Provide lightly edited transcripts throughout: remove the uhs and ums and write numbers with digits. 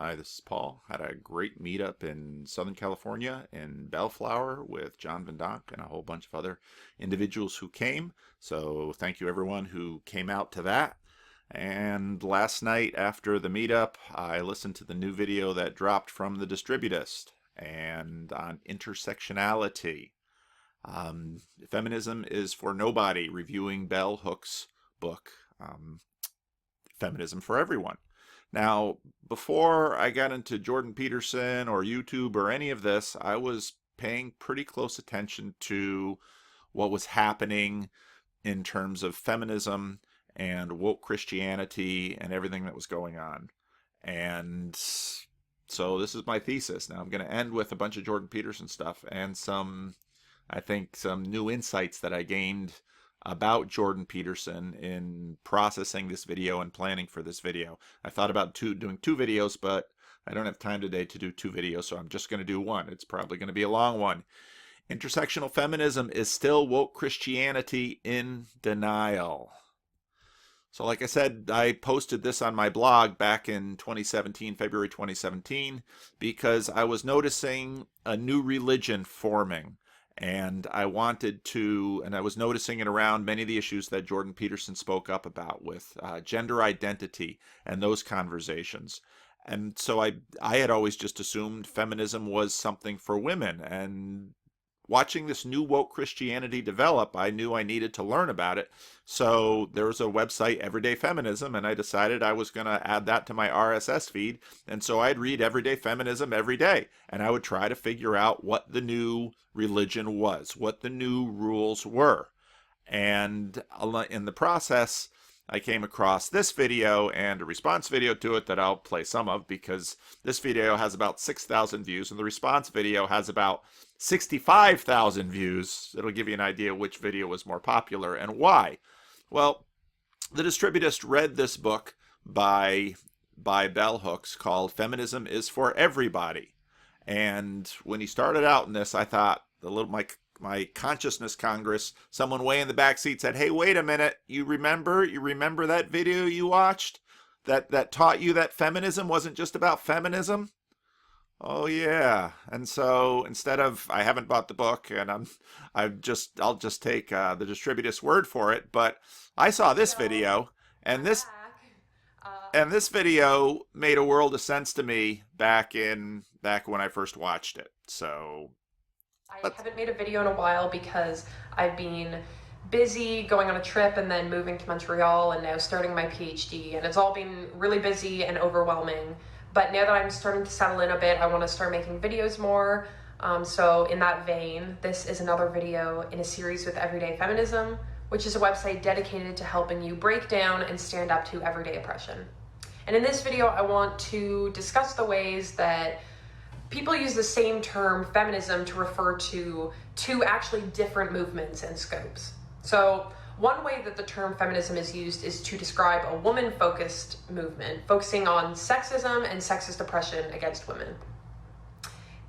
Hi, this is Paul. Had a great meetup in Southern California in Bellflower with John Van Donk and a whole bunch of other individuals who came. So thank you everyone who came out to that. And last night after the meetup, I listened to the new video that dropped from the Distributist and on intersectionality. Feminism is for Nobody, reviewing Bell Hook's book, Feminism for Everyone. Now, before I got into Jordan Peterson or YouTube or any of this, I was paying pretty close attention to what was happening in terms of feminism and woke Christianity and everything that was going on. And so this is my thesis. Now I'm going to end with a bunch of Jordan Peterson stuff and I think some new insights that I gained about Jordan Peterson in processing this video and planning for this video. I thought about doing two videos, but I don't have time today to do two videos, so I'm just going to do one. It's probably going to be a long one. Intersectional feminism is still woke Christianity in denial. So like I said, I posted this on my blog back in 2017, February 2017, because I was noticing a new religion forming. And I was noticing it around many of the issues that Jordan Peterson spoke up about with gender identity and those conversations. And so I had always just assumed feminism was something for women. And watching this new woke Christianity develop, I knew I needed to learn about it. So there was a website, Everyday Feminism, and I decided I was going to add that to my RSS feed. And so I'd read Everyday Feminism every day, and I would try to figure out what the new religion was, what the new rules were. And in the process, I came across this video and a response video to it that I'll play some of, because this video has about 6,000 views and the response video has about 65,000 views. It'll give you an idea which video was more popular and why. Well, the Distributist read this book by Bell Hooks called Feminism is for Everybody. And when he started out in this, I thought, my consciousness Congress, someone way in the back seat said, "Hey, wait a minute, you remember that video you watched that taught you that feminism wasn't just about feminism?" Oh yeah. And so instead of, I haven't bought the book and I'll just take the Distributist word for it, but I saw this video, and this video made a world of sense to me back when I first watched it. So I haven't made a video in a while because I've been busy going on a trip and then moving to Montreal and now starting my PhD, and it's all been really busy and overwhelming. But now that I'm starting to settle in a bit, I want to start making videos more. So in that vein, this is another video in a series with Everyday Feminism, which is a website dedicated to helping you break down and stand up to everyday oppression. And in this video, I want to discuss the ways that people use the same term feminism to refer to two actually different movements and scopes. So one way that the term feminism is used is to describe a woman-focused movement focusing on sexism and sexist oppression against women.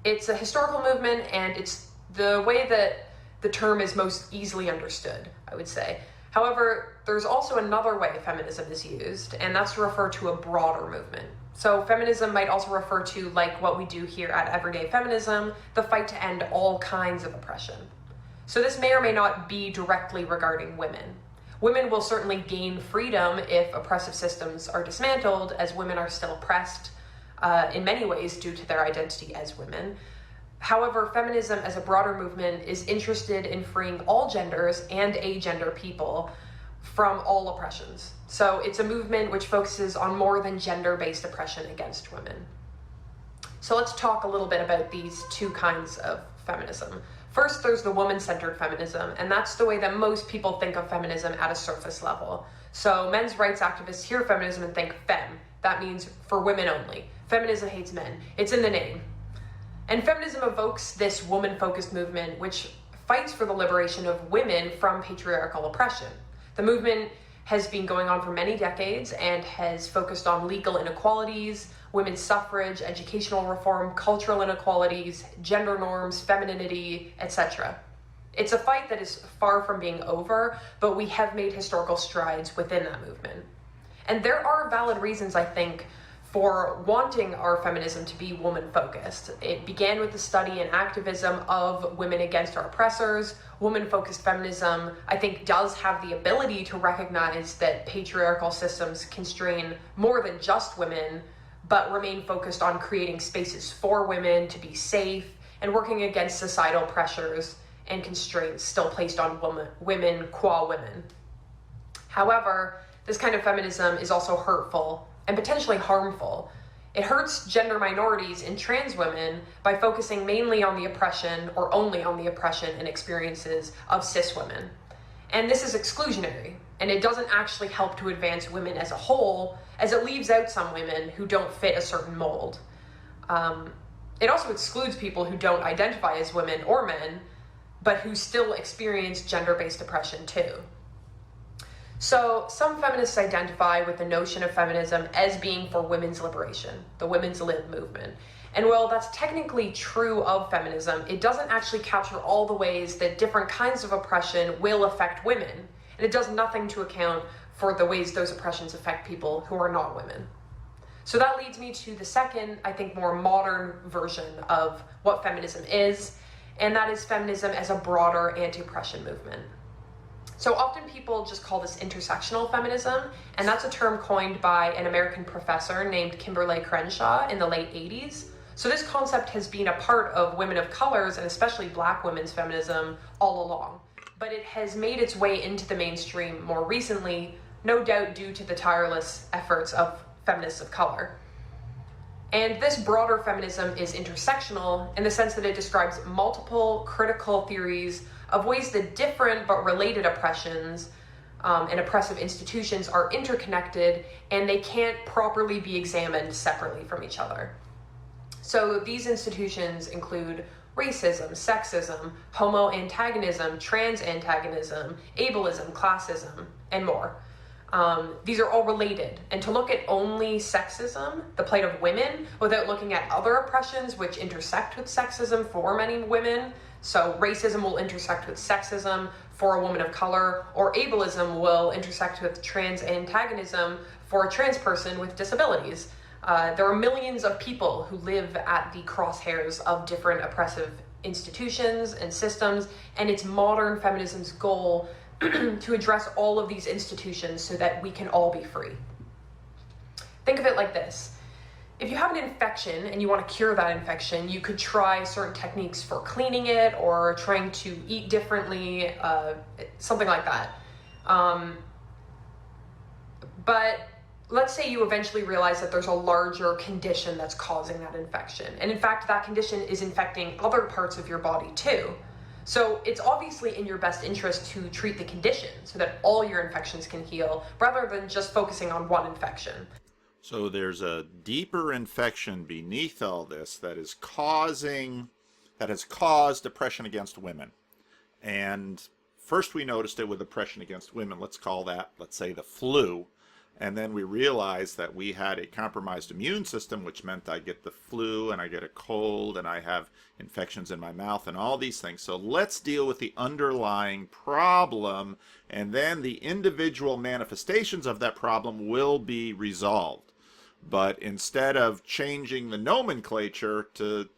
It's a historical movement, and it's the way that the term is most easily understood, I would say. However, there's also another way feminism is used, and that's to refer to a broader movement. So feminism might also refer to, like what we do here at Everyday Feminism, the fight to end all kinds of oppression. So this may or may not be directly regarding women. Women will certainly gain freedom if oppressive systems are dismantled, as women are still oppressed in many ways due to their identity as women. However, feminism as a broader movement is interested in freeing all genders and agender people from all oppressions. So it's a movement which focuses on more than gender-based oppression against women. So let's talk a little bit about these two kinds of feminism. First, there's the woman-centered feminism, and that's the way that most people think of feminism at a surface level. So men's rights activists hear feminism and think femme. That means for women only. Feminism hates men. It's in the name. And feminism evokes this woman-focused movement which fights for the liberation of women from patriarchal oppression. The movement has been going on for many decades and has focused on legal inequalities, women's suffrage, educational reform, cultural inequalities, gender norms, femininity, etc. It's a fight that is far from being over, but we have made historical strides within that movement. And there are valid reasons, I think, for wanting our feminism to be woman-focused. It began with the study and activism of women against our oppressors. Woman-focused feminism, I think, does have the ability to recognize that patriarchal systems constrain more than just women, but remain focused on creating spaces for women to be safe and working against societal pressures and constraints still placed on women qua women. However, this kind of feminism is also hurtful and potentially harmful. It hurts gender minorities and trans women by focusing mainly on the oppression or only on the oppression and experiences of cis women. And this is exclusionary, and it doesn't actually help to advance women as a whole, as it leaves out some women who don't fit a certain mold. It also excludes people who don't identify as women or men, but who still experience gender-based oppression too. So some feminists identify with the notion of feminism as being for women's liberation, the women's lib movement. And while that's technically true of feminism, it doesn't actually capture all the ways that different kinds of oppression will affect women. And it does nothing to account for the ways those oppressions affect people who are not women. So that leads me to the second, I think, more modern version of what feminism is, and that is feminism as a broader anti-oppression movement. So often people just call this intersectional feminism, and that's a term coined by an American professor named Kimberly Crenshaw in the late 80s. So this concept has been a part of women of colors, and especially Black women's feminism, all along. But it has made its way into the mainstream more recently, no doubt due to the tireless efforts of feminists of color. And this broader feminism is intersectional in the sense that it describes multiple critical theories of ways that different but related oppressions and oppressive institutions are interconnected, and they can't properly be examined separately from each other. So these institutions include racism, sexism, homo-antagonism, trans-antagonism, ableism, classism, and more. These are all related, and to look at only sexism, the plight of women, without looking at other oppressions which intersect with sexism for many women, so racism will intersect with sexism for a woman of color, or ableism will intersect with trans antagonism for a trans person with disabilities. There are millions of people who live at the crosshairs of different oppressive institutions and systems, and it's modern feminism's goal to address all of these institutions so that we can all be free. Think of it like this. If you have an infection and you want to cure that infection, you could try certain techniques for cleaning it or trying to eat differently, something like that. But let's say you eventually realize that there's a larger condition that's causing that infection. And in fact, that condition is infecting other parts of your body too. So it's obviously in your best interest to treat the condition so that all your infections can heal, rather than just focusing on one infection. So there's a deeper infection beneath all this that has caused oppression against women. And first we noticed it with oppression against women. Let's call that, let's say, the flu. And then we realized that we had a compromised immune system, which meant I get the flu and I get a cold and I have infections in my mouth and all these things. So let's deal with the underlying problem, and then the individual manifestations of that problem will be resolved. But instead of changing the nomenclature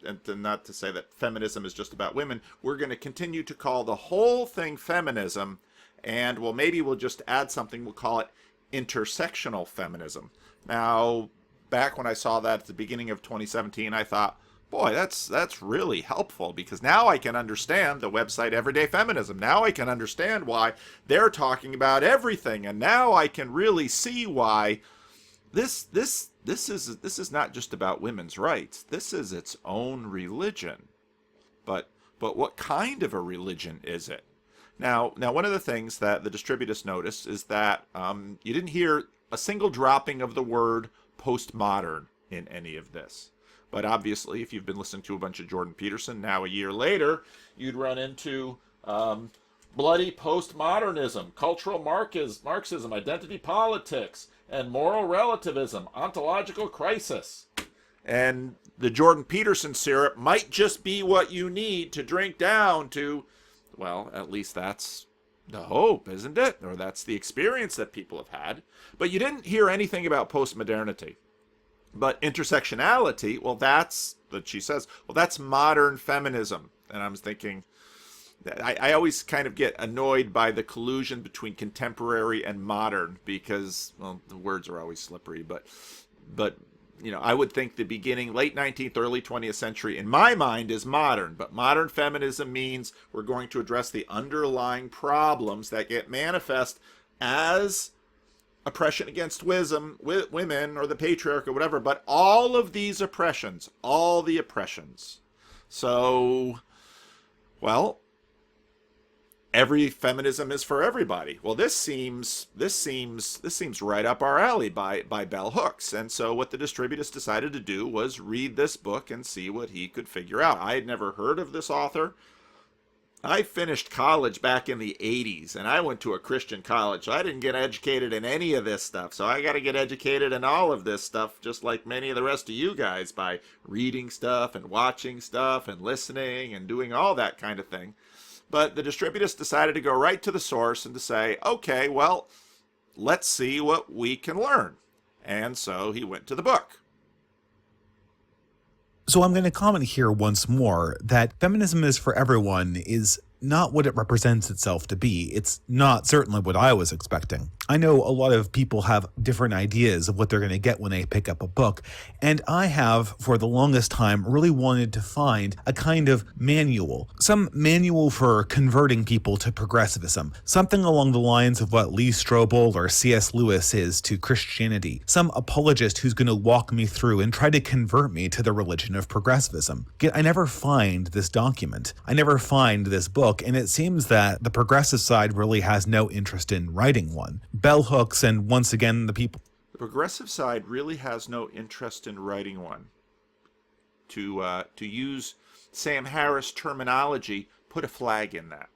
and not to say that feminism is just about women, we're going to continue to call the whole thing feminism, and well, maybe we'll just add something. We'll call it intersectional feminism. Now, back when I saw that at the beginning of 2017, I thought, boy, that's really helpful, because now I can understand the website Everyday Feminism. Now I can understand why they're talking about everything, and now I can really see why this is not just about women's rights. This is its own religion. But what kind of a religion is it? Now, one of the things that the Distributist noticed is that you didn't hear a single dropping of the word postmodern in any of this. But obviously, if you've been listening to a bunch of Jordan Peterson, now a year later, you'd run into bloody postmodernism, cultural Marxism, identity politics, and moral relativism, ontological crisis. And the Jordan Peterson syrup might just be what you need to drink down to, well, at least that's the hope, isn't it? Or that's the experience that people have had. But you didn't hear anything about postmodernity. But intersectionality, well, that's that she says, well, that's modern feminism. And I'm thinking, I always kind of get annoyed by the collusion between contemporary and modern because, well, the words are always slippery. But I would think the beginning, late 19th, early 20th century, in my mind, is modern. But modern feminism means we're going to address the underlying problems that get manifest as oppression against women or the patriarch or whatever, but all of these oppressions, all the oppressions. So, well, every feminism is for everybody. Well, this seems right up our alley by bell hooks. And so what the Distributist decided to do was read this book and see what he could figure out. I had never heard of this author. I finished college back in the 80s, and I went to a Christian college, so I didn't get educated in any of this stuff. So I got to get educated in all of this stuff, just like many of the rest of you guys, by reading stuff and watching stuff and listening and doing all that kind of thing. But the Distributist decided to go right to the source and to say, okay, well, let's see what we can learn. And so he went to the book. So I'm going to comment here once more that feminism is for everyone is not what it represents itself to be. It's not certainly what I was expecting. I know a lot of people have different ideas of what they're going to get when they pick up a book, and I have, for the longest time, really wanted to find a kind of manual, some manual for converting people to progressivism, something along the lines of what Lee Strobel or C.S. Lewis is to Christianity, some apologist who's going to walk me through and try to convert me to the religion of progressivism. Yet I never find this document. I never find this book. And it seems that the progressive side really has no interest in writing one. Bell hooks and once again the people. The progressive side really has no interest in writing one. To use Sam Harris terminology, put a flag in that.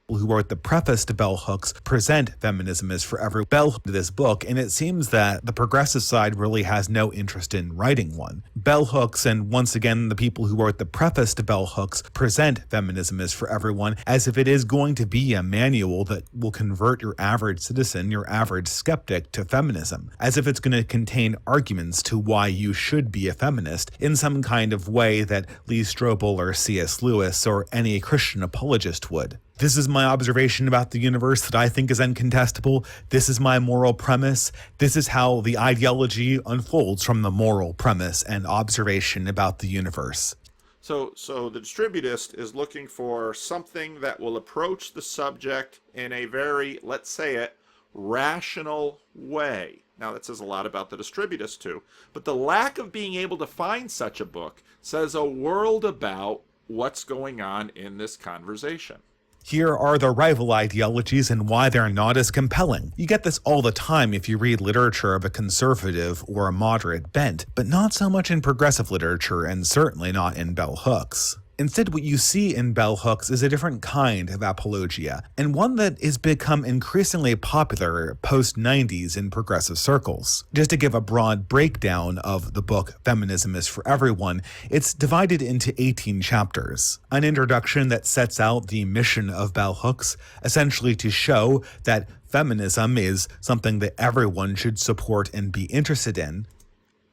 Who wrote the preface to Bell Hooks present feminism is for every bell hook to this book, and it seems that the progressive side really has no interest in writing one. Bell hooks and once again the people who wrote the preface to Bell Hooks present feminism is for everyone as if it is going to be a manual that will convert your average citizen, your average skeptic, to feminism, as if it's going to contain arguments to why you should be a feminist in some kind of way that Lee Strobel or C.S. Lewis or any Christian apologist would. This is my observation about the universe that I think is incontestable. This is my moral premise. This is how the ideology unfolds from the moral premise and observation about the universe. So the Distributist is looking for something that will approach the subject in a very, let's say it, rational way. Now, that says a lot about the Distributist, too. But the lack of being able to find such a book says a world about what's going on in this conversation. Here are the rival ideologies and why they're not as compelling. You get this all the time if you read literature of a conservative or a moderate bent, but not so much in progressive literature and certainly not in bell hooks. Instead, what you see in bell hooks is a different kind of apologia, and one that has become increasingly popular post-90s in progressive circles. Just to give a broad breakdown of the book Feminism is for Everyone, it's divided into 18 chapters. An introduction that sets out the mission of bell hooks, essentially to show that feminism is something that everyone should support and be interested in.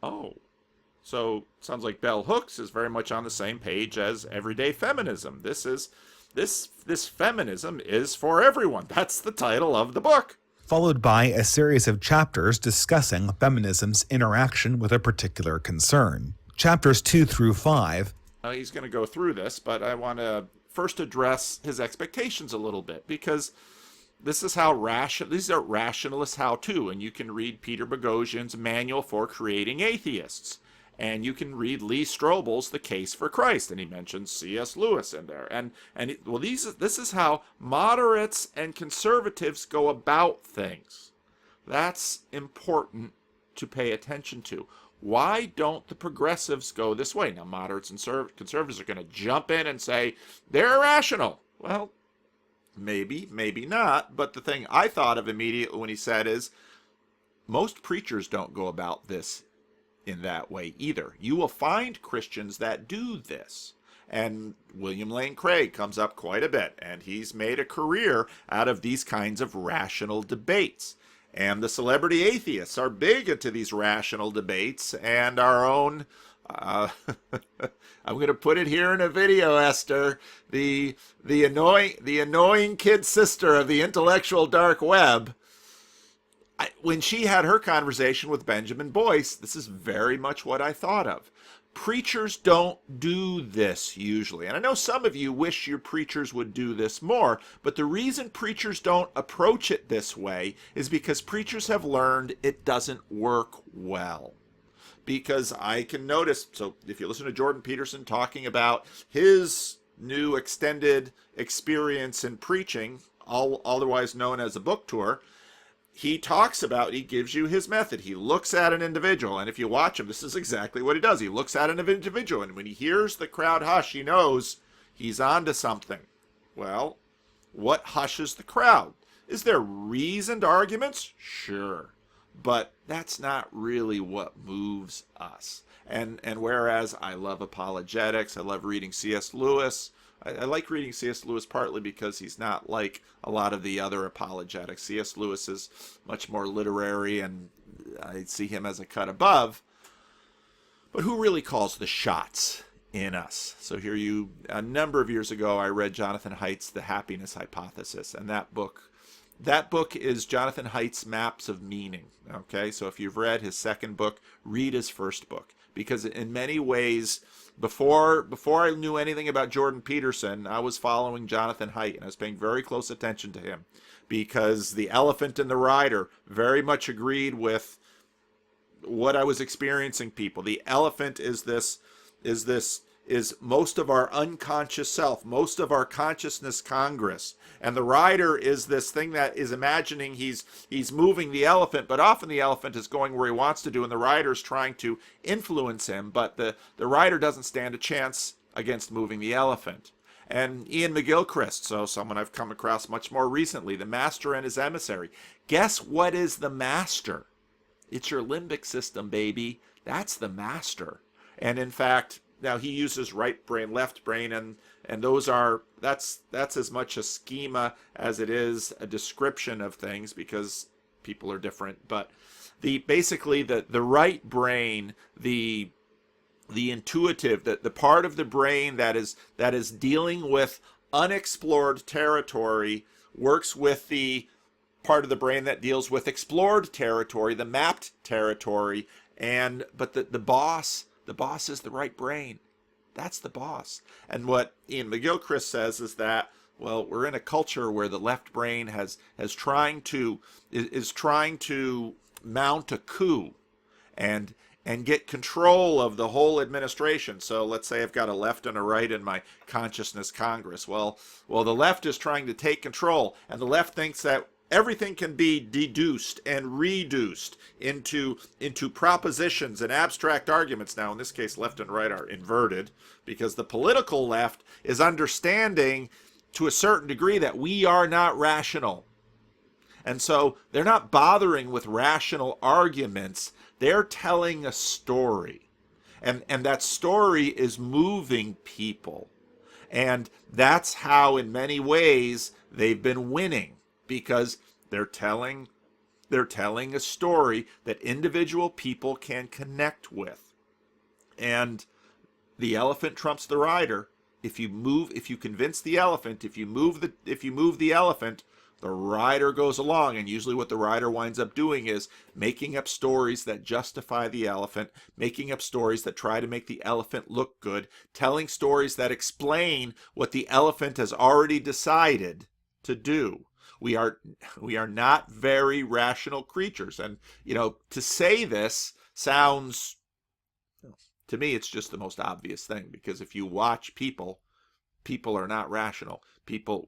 Oh. So sounds like bell hooks is very much on the same page as everyday feminism. This feminism is for everyone. That's the title of the book. Followed by a series of chapters discussing feminism's interaction with a particular concern. Chapters 2 through 5. He's going to go through this, but I want to first address his expectations a little bit, because this is how these are rationalist how-to, and you can read Peter Boghossian's Manual for Creating Atheists. And you can read Lee Strobel's The Case for Christ, and he mentions C.S. Lewis in there. This is how moderates and conservatives go about things. That's important to pay attention to. Why don't the progressives go this way? Now, moderates and conservatives are going to jump in and say, they're irrational. Well, maybe, maybe not. But the thing I thought of immediately when he said is, most preachers don't go about this in that way either. You will find Christians that do this. And William Lane Craig comes up quite a bit, and he's made a career out of these kinds of rational debates. And the celebrity atheists are big into these rational debates, and our own, I'm going to put it here in a video, Esther, the annoying kid sister of the intellectual dark web, when she had her conversation with Benjamin Boyce, this is very much what I thought of. Preachers don't do this usually. And I know some of you wish your preachers would do this more, but the reason preachers don't approach it this way is because preachers have learned it doesn't work well. Because I can notice, so if you listen to Jordan Peterson talking about his new extended experience in preaching, otherwise known as a book tour, he talks about, he gives you his method. He looks at an individual, and if you watch him, this is exactly what he does. He looks at an individual, and when he hears the crowd hush, he knows he's onto something. Well, what hushes the crowd? Is there reasoned arguments? Sure. But that's not really what moves us. And whereas I love apologetics, I love reading C.S. Lewis, I like reading C.S. Lewis partly because he's not like a lot of the other apologetics. C.S. Lewis is much more literary, and I see him as a cut above. But who really calls the shots in us? So here a number of years ago, I read Jonathan Haidt's The Happiness Hypothesis, and that book is Jonathan Haidt's Maps of Meaning. Okay, so if you've read his second book, read his first book, because in many ways, before I knew anything about Jordan Peterson, I was following Jonathan Haidt, and I was paying very close attention to him, because The Elephant and the Rider very much agreed with what I was experiencing. People, the elephant is most of our unconscious self, most of our consciousness congress. And the rider is this thing that is imagining he's moving the elephant, but often the elephant is going where he wants to do, and the rider's trying to influence him, but the rider doesn't stand a chance against moving the elephant. And Ian McGilchrist, so someone I've come across much more recently, The Master and His Emissary. Guess what is the master? It's your limbic system, baby. That's the master. And in fact, now he uses right brain, left brain, and that's as much a schema as it is a description of things, because people are different. But basically the right brain, the intuitive, the part of the brain that is dealing with unexplored territory, works with the part of the brain that deals with explored territory, the mapped territory. But the boss is the right brain. That's the boss. And what Ian McGilchrist says is that, well, we're in a culture where the left brain is trying to mount a coup and get control of the whole administration. So let's say I've got a left and a right in my consciousness congress. Well, the left is trying to take control, and the left thinks that everything can be deduced and reduced into propositions and abstract arguments. Now, in this case, left and right are inverted, because the political left is understanding to a certain degree that we are not rational. And so they're not bothering with rational arguments. They're telling a story. And that story is moving people. And that's how, in many ways, they've been winning. Because they're telling a story that individual people can connect with. And the elephant trumps the rider. If you convince the elephant, if you move the elephant, the rider goes along. And usually what the rider winds up doing is making up stories that justify the elephant, making up stories that try to make the elephant look good, telling stories that explain what the elephant has already decided to do. We are not very rational creatures. And, to say this sounds, to me, it's just the most obvious thing. Because if you watch people are not rational.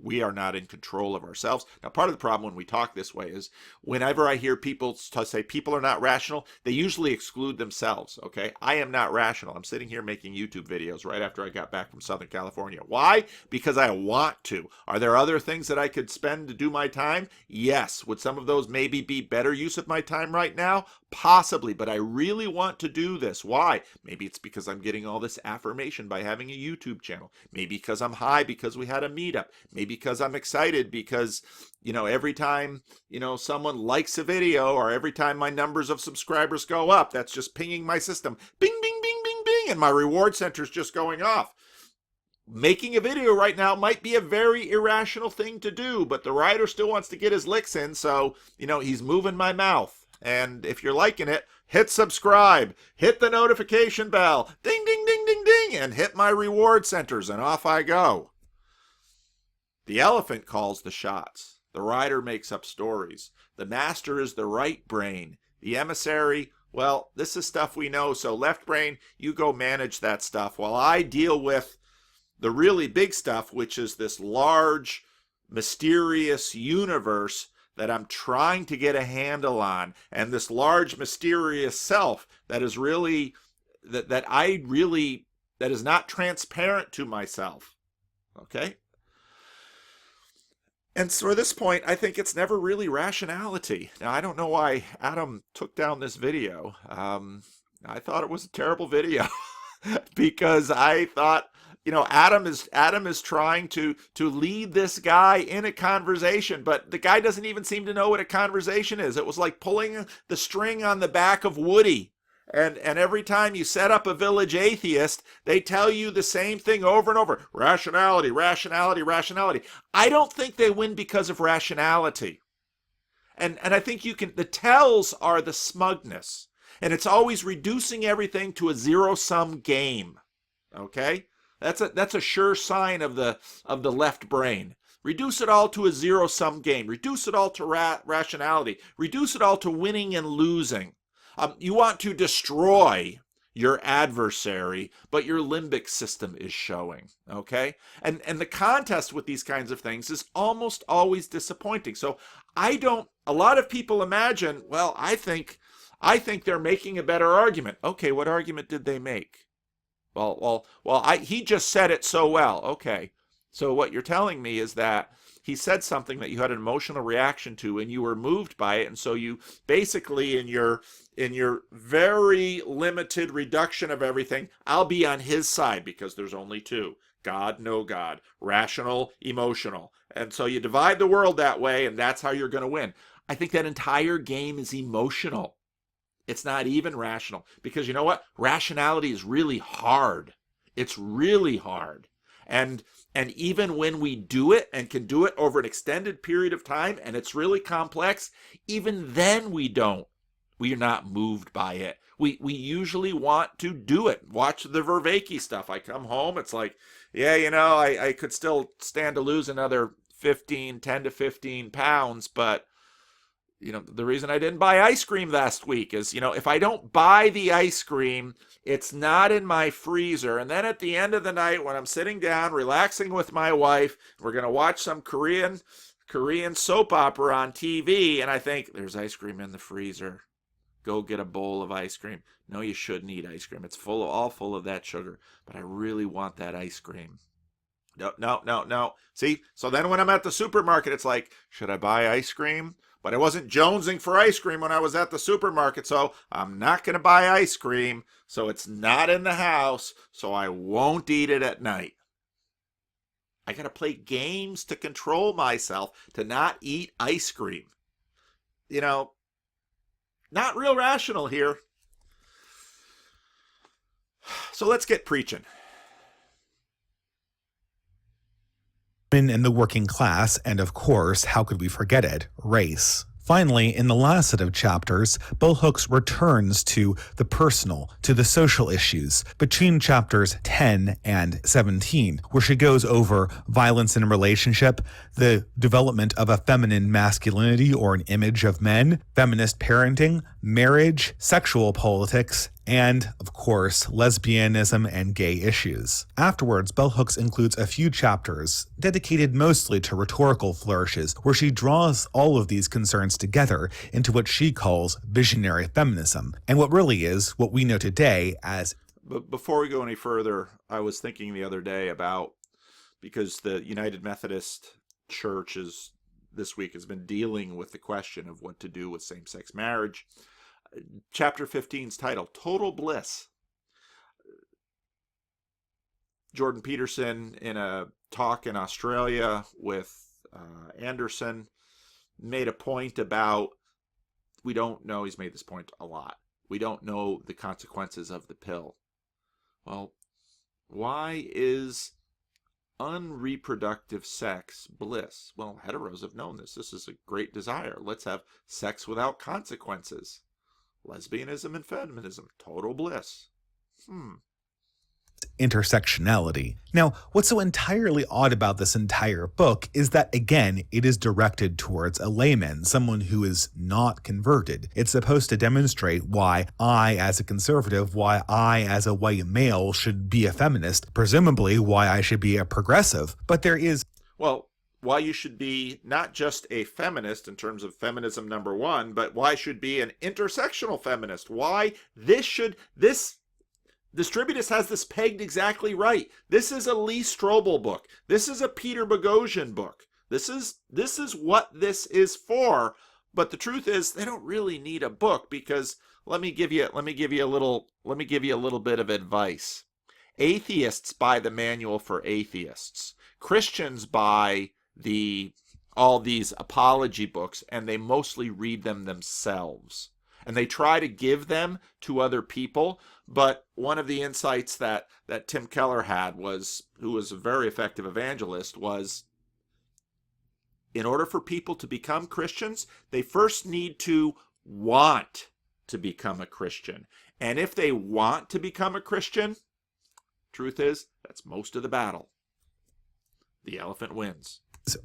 We are not in control of ourselves. Now, part of the problem when we talk this way is whenever I hear people say people are not rational, they usually exclude themselves, okay? I am not rational. I'm sitting here making YouTube videos right after I got back from Southern California. Why? Because I want to. Are there other things that I could spend to do my time? Yes. Would some of those maybe be better use of my time right now? Possibly, but I really want to do this. Why? Maybe it's because I'm getting all this affirmation by having a YouTube channel. Maybe because because I'm high because we had a meetup, maybe because I'm excited because, every time, someone likes a video, or every time my numbers of subscribers go up, that's just pinging my system. Bing, bing, bing, bing, bing, and my reward center's just going off. Making a video right now might be a very irrational thing to do, but the writer still wants to get his licks in, so, he's moving my mouth. And if you're liking it, hit subscribe, hit the notification bell, ding, ding, ding, ding, ding, and hit my reward centers, and off I go. The elephant calls the shots. The writer makes up stories. The master is the right brain. The emissary, well, this is stuff we know, so left brain, you go manage that stuff while I deal with the really big stuff, which is this large, mysterious universe that I'm trying to get a handle on, and this large, mysterious self that is really, that is not transparent to myself. Okay? And so at this point, I think it's never really rationality. Now, I don't know why Adam took down this video. I thought it was a terrible video because I thought, Adam is trying to lead this guy in a conversation, but the guy doesn't even seem to know what a conversation is. It was like pulling the string on the back of Woody. And every time you set up a village atheist, they tell you the same thing over and over. Rationality, rationality, rationality. I don't think they win because of rationality. And I think the tells are the smugness. And it's always reducing everything to a zero-sum game. Okay? That's a sure sign of the left brain. Reduce it all to a zero-sum game. Reduce it all to rationality. Reduce it all to winning and losing. You want to destroy your adversary, but your limbic system is showing, okay? And the contest with these kinds of things is almost always disappointing. So a lot of people imagine, well, I think they're making a better argument. Okay, what argument did they make? He just said it so well. Okay, so what you're telling me is that he said something that you had an emotional reaction to and you were moved by it, and so you basically, in your very limited reduction of everything, I'll be on his side because there's only two: God, no God, rational, emotional. And so you divide the world that way, and that's how you're going to win. I think that entire game is emotional. It's not even rational, because you know what? Rationality is really hard. It's really hard. And even when we do it and can do it over an extended period of time and it's really complex, even then we are not moved by it. We usually want to do it. Watch the Vervaeke stuff. I come home, it's like, yeah, I could still stand to lose another 10 to 15 pounds, but the reason I didn't buy ice cream last week is, if I don't buy the ice cream, it's not in my freezer. And then at the end of the night, when I'm sitting down, relaxing with my wife, we're going to watch some Korean soap opera on TV. And I think, there's ice cream in the freezer. Go get a bowl of ice cream. No, you shouldn't eat ice cream. It's all full of that sugar. But I really want that ice cream. No. See? So then when I'm at the supermarket, it's like, should I buy ice cream? But I wasn't jonesing for ice cream when I was at the supermarket, so I'm not going to buy ice cream, so it's not in the house, so I won't eat it at night. I got to play games to control myself to not eat ice cream. Not real rational here. So let's get preaching. Women in the working class, and of course, how could we forget it, race. Finally, in the last set of chapters, Bell Hooks returns to the personal, to the social issues, between chapters 10 and 17, where she goes over violence in a relationship, the development of a feminine masculinity or an image of men, feminist parenting, marriage, sexual politics, and, of course, lesbianism and gay issues. Afterwards, Bell Hooks includes a few chapters dedicated mostly to rhetorical flourishes, where she draws all of these concerns together into what she calls visionary feminism, and what really is what we know today as... But before we go any further, I was thinking the other day about, because the United Methodist Church this week has been dealing with the question of what to do with same-sex marriage. Chapter 15's title, Total Bliss. Jordan Peterson, in a talk in Australia with Anderson, made a point about, we don't know, he's made this point a lot, we don't know the consequences of the pill. Well, why is unreproductive sex bliss? Well, heteros have known this. This is a great desire. Let's have sex without consequences. Lesbianism and feminism, total bliss. Intersectionality. Now, what's so entirely odd about this entire book is that, again, it is directed towards a layman, someone who is not converted. It's supposed to demonstrate why I, as a conservative, why I, as a white male, should be a feminist, presumably why I should be a progressive. But there is... Well, why you should be not just a feminist in terms of feminism number one, but why should be an intersectional feminist. Why this Distributist has this pegged exactly right. This is a Lee Strobel book. This is a Peter Boghossian book. This is what this is for. But the truth is, they don't really need a book, because let me give you a little bit of advice. Atheists buy the Manual for Atheists. Christians buy all these apology books, and they mostly read them themselves. And they try to give them to other people. But one of the insights that Tim Keller had, who was a very effective evangelist, was in order for people to become Christians, they first need to want to become a Christian. And if they want to become a Christian, truth is, that's most of the battle. The elephant wins.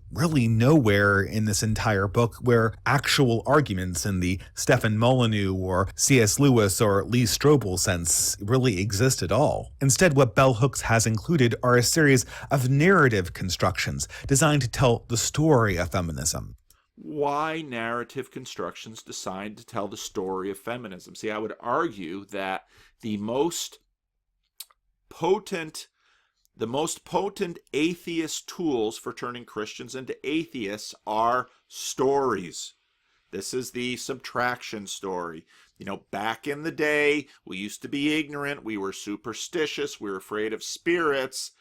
Really nowhere in this entire book where actual arguments in the Stefan Molyneux or C.S. Lewis or Lee Strobel sense really exist at all. Instead, what Bell Hooks has included are a series of narrative constructions designed to tell the story of feminism. Why narrative constructions designed to tell the story of feminism? See, I would argue that the most potent atheist tools for turning Christians into atheists are stories. This is the subtraction story. Back in the day, we used to be ignorant, we were superstitious, we were afraid of spirits.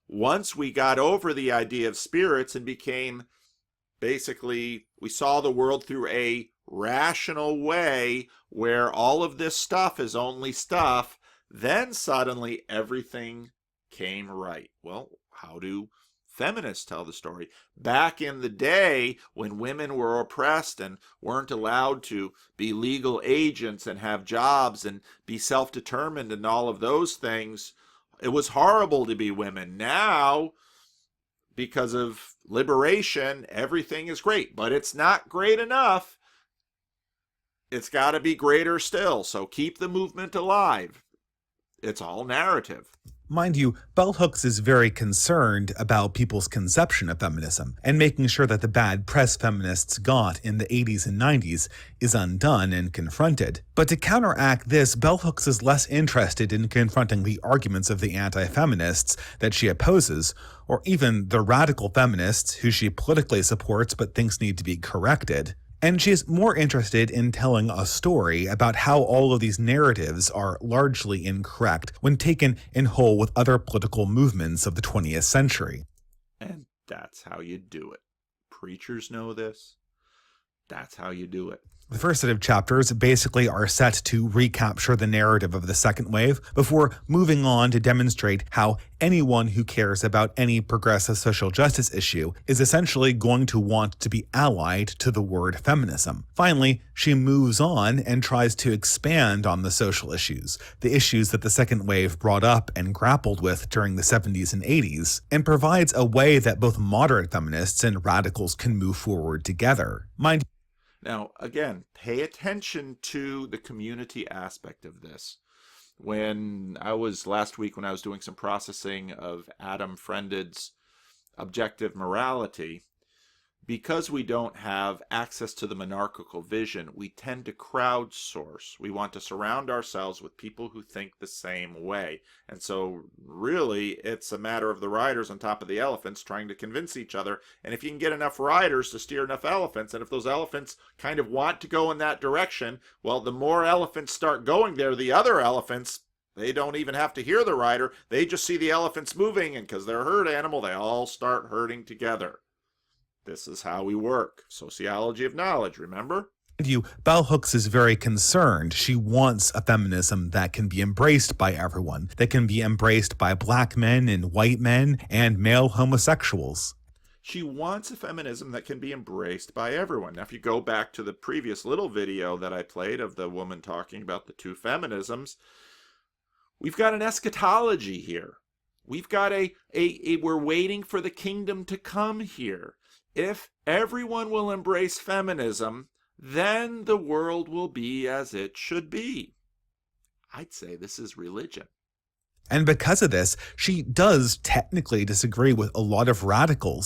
Once we got over the idea of spirits and became, basically, we saw the world through a rational way where all of this stuff is only stuff, then suddenly everything came right. Well, how do feminists tell the story? Back in the day, when women were oppressed and weren't allowed to be legal agents and have jobs and be self-determined and all of those things, it was horrible to be women. Now, because of liberation, everything is great, but it's not great enough. It's got to be greater still, so keep the movement alive. It's all narrative. Mind you, Bell Hooks is very concerned about people's conception of feminism and making sure that the bad press feminists got in the 80s and 90s is undone and confronted. But to counteract this, Bell Hooks is less interested in confronting the arguments of the anti-feminists that she opposes, or even the radical feminists who she politically supports but thinks need to be corrected. And she's more interested in telling a story about how all of these narratives are largely incorrect when taken in whole with other political movements of the 20th century. And that's how you do it. Preachers know this. That's how you do it. The first set of chapters basically are set to recapture the narrative of the second wave before moving on to demonstrate how anyone who cares about any progressive social justice issue is essentially going to want to be allied to the word feminism. Finally, she moves on and tries to expand on the social issues, the issues that the second wave brought up and grappled with during the 70s and 80s, and provides a way that both moderate feminists and radicals can move forward together. Now, again, pay attention to the community aspect of this. Last week when I was doing some processing of Adam Friended's Objective Morality, because we don't have access to the monarchical vision, we tend to crowdsource. We want to surround ourselves with people who think the same way. And so really, it's a matter of the riders on top of the elephants trying to convince each other. And if you can get enough riders to steer enough elephants, and if those elephants kind of want to go in that direction, well, the more elephants start going there, the other elephants They don't even have to hear the rider. They just see the elephants moving, and because they're a herd animal, they all start herding together. This is how we work. Sociology of knowledge, remember? Bell Hooks is very concerned. She wants a feminism that can be embraced by everyone, that can be embraced by black men and white men and male homosexuals. She wants a feminism that can be embraced by everyone. Now, if you go back to the previous little video that I played of the woman talking about the two feminisms, we've got an eschatology here. We've got we're waiting for the kingdom to come here. If everyone will embrace feminism, then the world will be as it should be. I'd say this is religion. And because of this, she does technically disagree with a lot of radical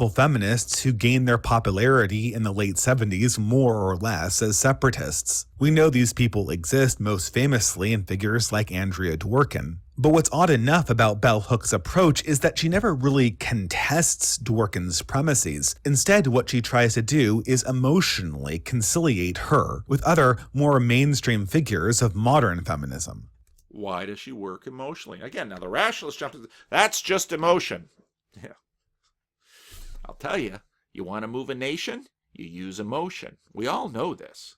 feminists who gained their popularity in the late 70s more or less as separatists. We know these people exist most famously in figures like Andrea Dworkin. But what's odd enough about Bell Hooks' approach is that she never really contests Dworkin's premises. Instead, what she tries to do is emotionally conciliate her with other, more mainstream figures of modern feminism. Why does she work emotionally? Again, now the rationalist jump to that's just emotion. Yeah. I'll tell you, you want to move a nation? You use emotion. We all know this.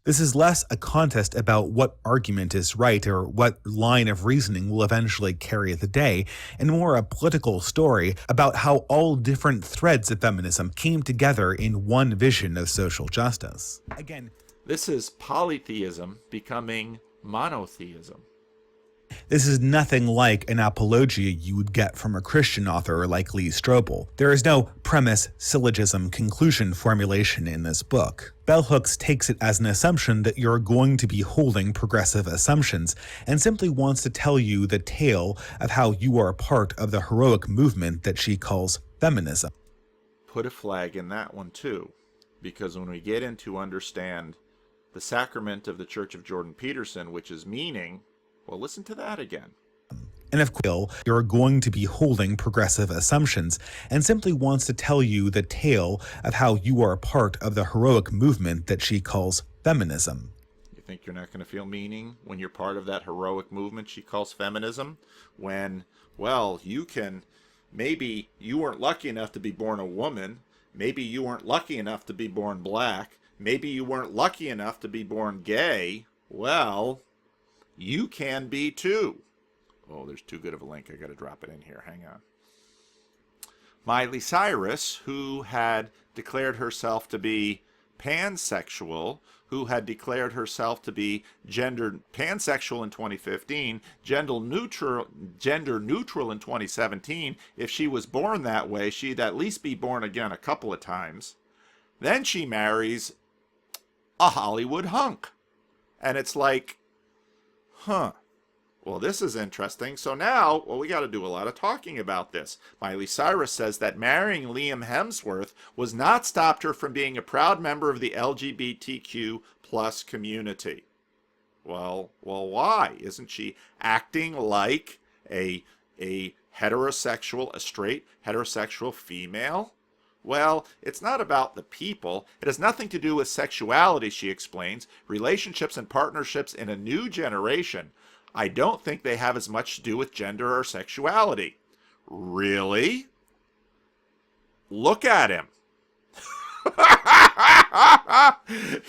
This is less a contest about what argument is right or what line of reasoning will eventually carry the day, and more a political story about how all different threads of feminism came together in one vision of social justice. Again, this is polytheism becoming monotheism. This is nothing like an apologia you would get from a Christian author like Lee Strobel. There is no premise, syllogism, conclusion formulation in this book. Bell Hooks takes it as an assumption that you're going to be holding progressive assumptions and simply wants to tell you the tale of how you are a part of the heroic movement that she calls feminism. Put a flag in that one too, because when we get into understand the sacrament of the Church of Jordan Peterson, which is meaning, well, listen to that again. And of course, you're going to be holding progressive assumptions and simply wants to tell you the tale of how you are a part of the heroic movement that she calls feminism. You think you're not going to feel meaning when you're part of that heroic movement she calls feminism? When, well, maybe you weren't lucky enough to be born a woman. Maybe you weren't lucky enough to be born black. Maybe you weren't lucky enough to be born gay. Well, you can be too. Oh, there's too good of a link. I got to drop it in here. Hang on. Miley Cyrus, who had declared herself to be pansexual, who had declared herself to be pansexual in 2015, gender neutral in 2017. If she was born that way, she'd at least be born again a couple of times. Then she marries a Hollywood hunk. And it's like, well, this is interesting. So now, well, we got to do a lot of talking about this. Miley Cyrus says that marrying Liam Hemsworth was not stopped her from being a proud member of the LGBTQ plus community. Well, why? Isn't she acting like a straight heterosexual female? Well, it's not about the people. It has nothing to do with sexuality, she explains. Relationships and partnerships in a new generation. I don't think they have as much to do with gender or sexuality. Really? Look at him.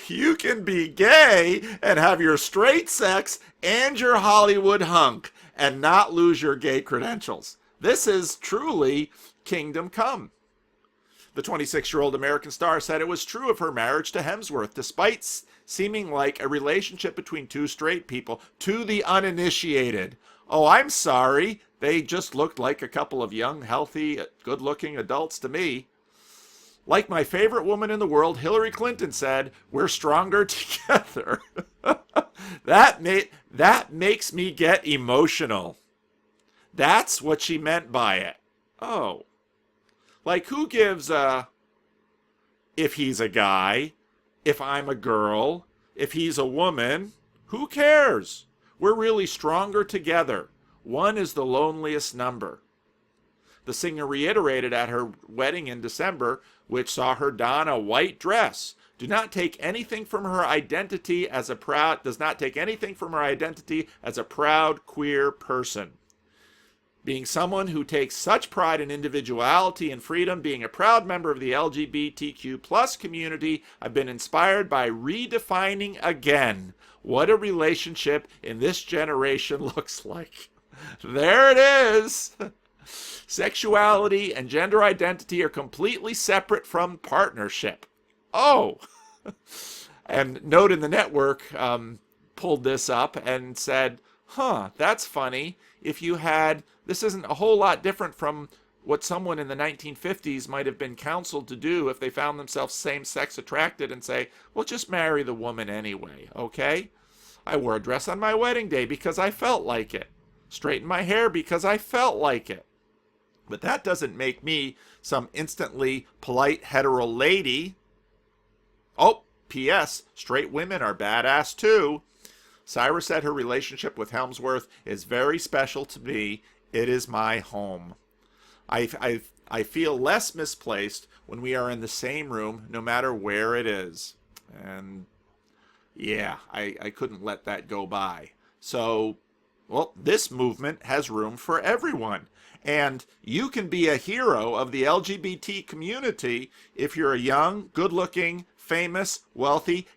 You can be gay and have your straight sex and your Hollywood hunk and not lose your gay credentials. This is truly kingdom come. The 26-year-old American star said it was true of her marriage to Hemsworth, despite seeming like a relationship between two straight people to the uninitiated. Oh, I'm sorry. They just looked like a couple of young, healthy, good-looking adults to me. Like my favorite woman in the world, Hillary Clinton said, we're stronger together. That makes me get emotional. That's what she meant by it. Oh. Like, who gives if he's a guy, if I'm a girl, if he's a woman? Who cares? We're really stronger together. One is the loneliest number. The singer reiterated at her wedding in December, which saw her don a white dress does not take anything from her identity as a proud queer person. Being someone who takes such pride in individuality and freedom, being a proud member of the LGBTQ plus community, I've been inspired by redefining again what a relationship in this generation looks like. There it is. Sexuality and gender identity are completely separate from partnership. Oh. And Note in the Network pulled this up and said, that's funny. If you had, this isn't a whole lot different from what someone in the 1950s might have been counseled to do if they found themselves same-sex attracted and say, well, just marry the woman anyway, okay? I wore a dress on my wedding day because I felt like it. Straightened my hair because I felt like it. But that doesn't make me some instantly polite hetero lady. Oh, P.S. Straight women are badass too. Cyrus said her relationship with Helmsworth is very special to me. It is my home. I feel less misplaced when we are in the same room, no matter where it is. And yeah, I couldn't let that go by. So, well, this movement has room for everyone. And you can be a hero of the LGBT community if you're a young, good-looking, famous, wealthy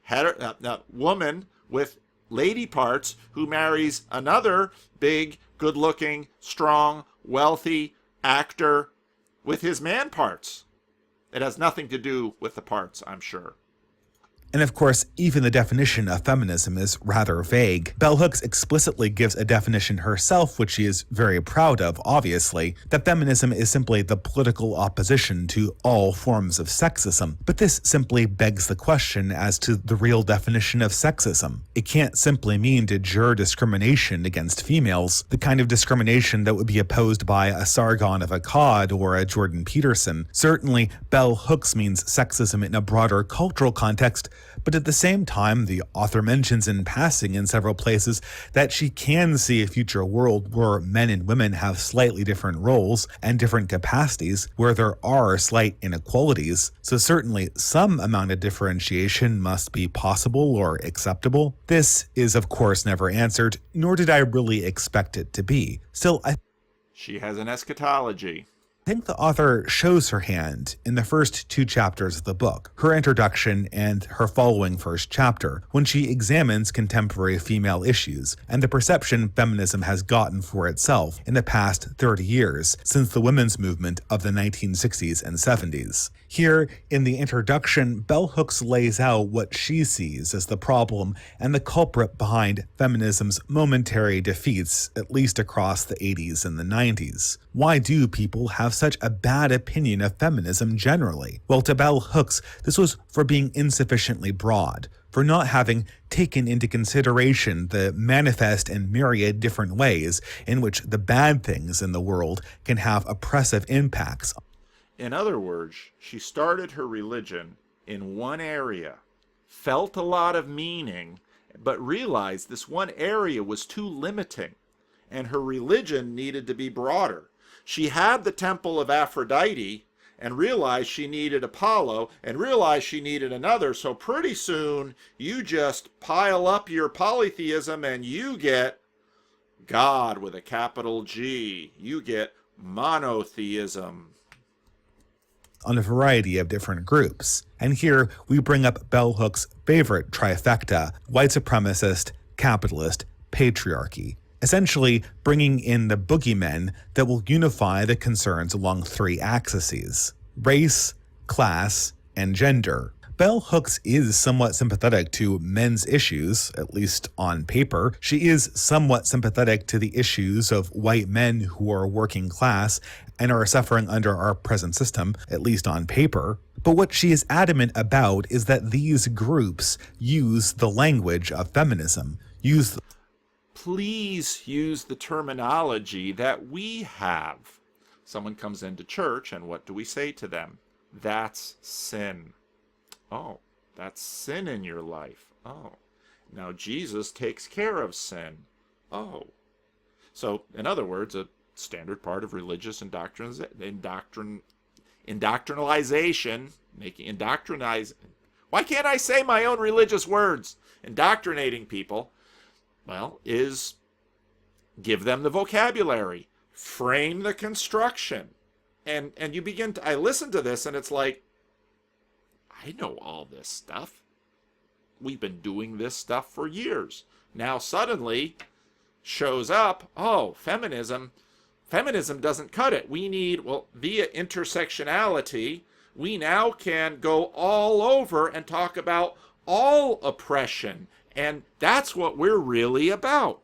woman with lady parts who marries another big, good-looking, strong, wealthy actor with his man parts. It has nothing to do with the parts, I'm sure. And of course, even the definition of feminism is rather vague. Bell Hooks explicitly gives a definition herself, which she is very proud of, obviously, that feminism is simply the political opposition to all forms of sexism. But this simply begs the question as to the real definition of sexism. It can't simply mean de jure discrimination against females, the kind of discrimination that would be opposed by a Sargon of Akkad or a Jordan Peterson. Certainly, Bell Hooks means sexism in a broader cultural context, but at the same time, the author mentions in passing in several places that she can see a future world where men and women have slightly different roles and different capacities, where there are slight inequalities. So certainly some amount of differentiation must be possible or acceptable. This is of course never answered, nor did I really expect it to be. Still, She has an eschatology. I think the author shows her hand in the first two chapters of the book, her introduction and her following first chapter, when she examines contemporary female issues and the perception feminism has gotten for itself in the past 30 years since the women's movement of the 1960s and 70s. Here, in the introduction, Bell Hooks lays out what she sees as the problem and the culprit behind feminism's momentary defeats, at least across the 80s and the 90s. Why do people have such a bad opinion of feminism generally? Well, to Bell Hooks, this was for being insufficiently broad, for not having taken into consideration the manifest and myriad different ways in which the bad things in the world can have oppressive impacts. In other words, she started her religion in one area, felt a lot of meaning, but realized this one area was too limiting, and her religion needed to be broader. She had the temple of Aphrodite and realized she needed Apollo and realized she needed another, so pretty soon you just pile up your polytheism and you get God with a capital G. You get monotheism. On a variety of different groups. And here we bring up Bell Hooks' favorite trifecta: white supremacist, capitalist, patriarchy. Essentially bringing in the boogeymen that will unify the concerns along three axes: race, class, and gender. Bell Hooks is somewhat sympathetic to men's issues, at least on paper. She is somewhat sympathetic to the issues of white men who are working class and are suffering under our present system, at least on paper. But what she is adamant about is that these groups use the language of feminism, Please use the terminology that we have. Someone comes into church, and what do we say to them? That's sin. Oh, that's sin in your life. Oh, now Jesus takes care of sin. Oh. So, in other words, a standard part of religious indoctrinalization, Why can't I say my own religious words? Indoctrinating people, well, is give them the vocabulary, frame the construction. And you begin to, I listen to this and it's like, I know all this stuff. We've been doing this stuff for years. Now suddenly shows up, oh, feminism doesn't cut it. We need, well, via intersectionality, we now can go all over and talk about all oppression. And that's what we're really about.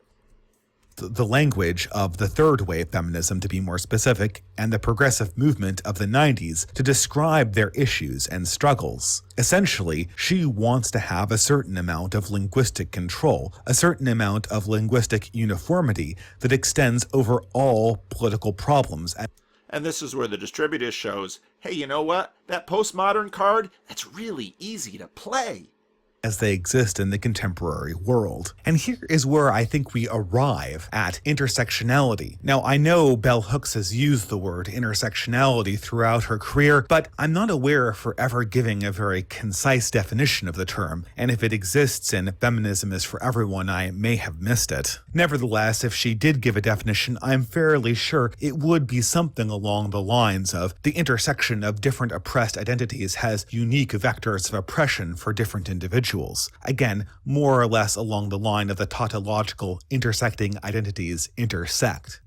The language of the third wave feminism, to be more specific, and the progressive movement of the 90s to describe their issues and struggles. Essentially, she wants to have a certain amount of linguistic control, a certain amount of linguistic uniformity that extends over all political problems. And this is where the Distributist shows, hey, you know what? That postmodern card, that's really easy to play. As they exist in the contemporary world. And here is where I think we arrive at intersectionality. Now, I know Bell Hooks has used the word intersectionality throughout her career, but I'm not aware of her ever giving a very concise definition of the term, and if it exists in Feminism is for Everyone, I may have missed it. Nevertheless, if she did give a definition, I'm fairly sure it would be something along the lines of the intersection of different oppressed identities has unique vectors of oppression for different individuals. Again, more or less along the line of the tautological intersecting identities intersect.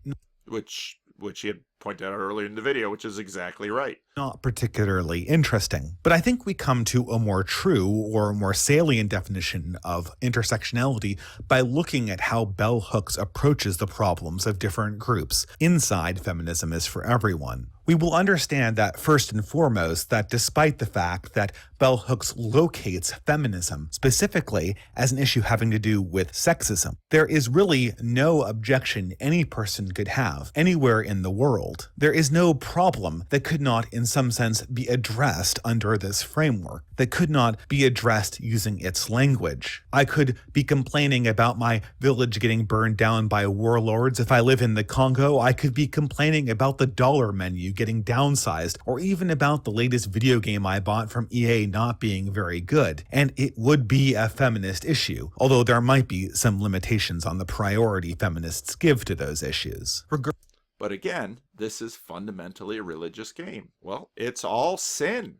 Which he had pointed out earlier in the video, which is exactly right. Not particularly interesting. But I think we come to a more true or more salient definition of intersectionality by looking at how Bell Hooks approaches the problems of different groups inside Feminism is for Everyone. We will understand that first and foremost that despite the fact that Bell Hooks locates feminism specifically as an issue having to do with sexism, there is really no objection any person could have anywhere in the world. There is no problem that could not in some sense be addressed under this framework, that could not be addressed using its language. I could be complaining about my village getting burned down by warlords if I live in the Congo. I could be complaining about the dollar menu getting downsized, or even about the latest video game I bought from EA not being very good. And it would be a feminist issue, although there might be some limitations on the priority feminists give to those issues. But again, this is fundamentally a religious game. Well, it's all sin.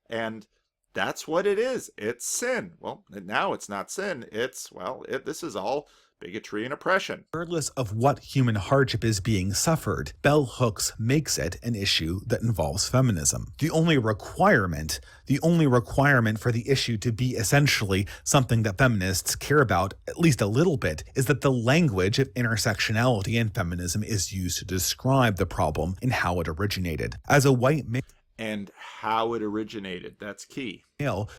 And that's what it is. It's sin. Well, now it's not sin. It's, well, this is all bigotry and oppression. Regardless of what human hardship is being suffered, Bell Hooks makes it an issue that involves feminism. The only requirement for the issue to be essentially something that feminists care about, at least a little bit, is that the language of intersectionality and feminism is used to describe the problem and how it originated. As a white male, and how it originated. That's key.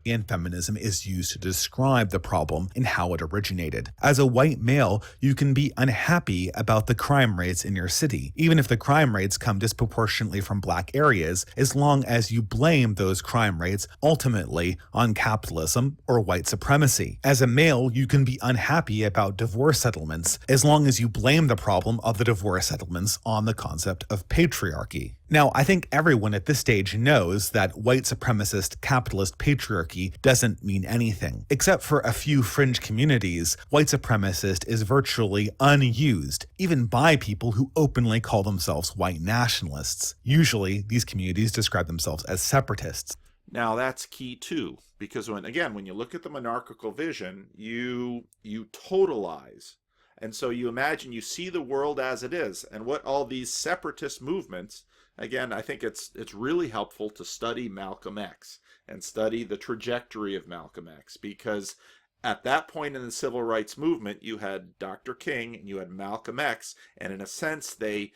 And feminism is used to describe the problem and how it originated. As a white male, you can be unhappy about the crime rates in your city, even if the crime rates come disproportionately from black areas, as long as you blame those crime rates ultimately on capitalism or white supremacy. As a male, you can be unhappy about divorce settlements, as long as you blame the problem of the divorce settlements on the concept of patriarchy. Now, I think everyone at this stage knows that white supremacist capitalist patriarchy doesn't mean anything. Except for a few fringe communities, white supremacist is virtually unused, even by people who openly call themselves white nationalists. Usually, these communities describe themselves as separatists. Now, that's key too, because when you look at the monarchical vision, you totalize. And so you imagine, you see the world as it is, and what all these separatist movements. Again, I think it's really helpful to study Malcolm X and study the trajectory of Malcolm X, because at that point in the civil rights movement, you had Dr. King and you had Malcolm X, and in a sense, they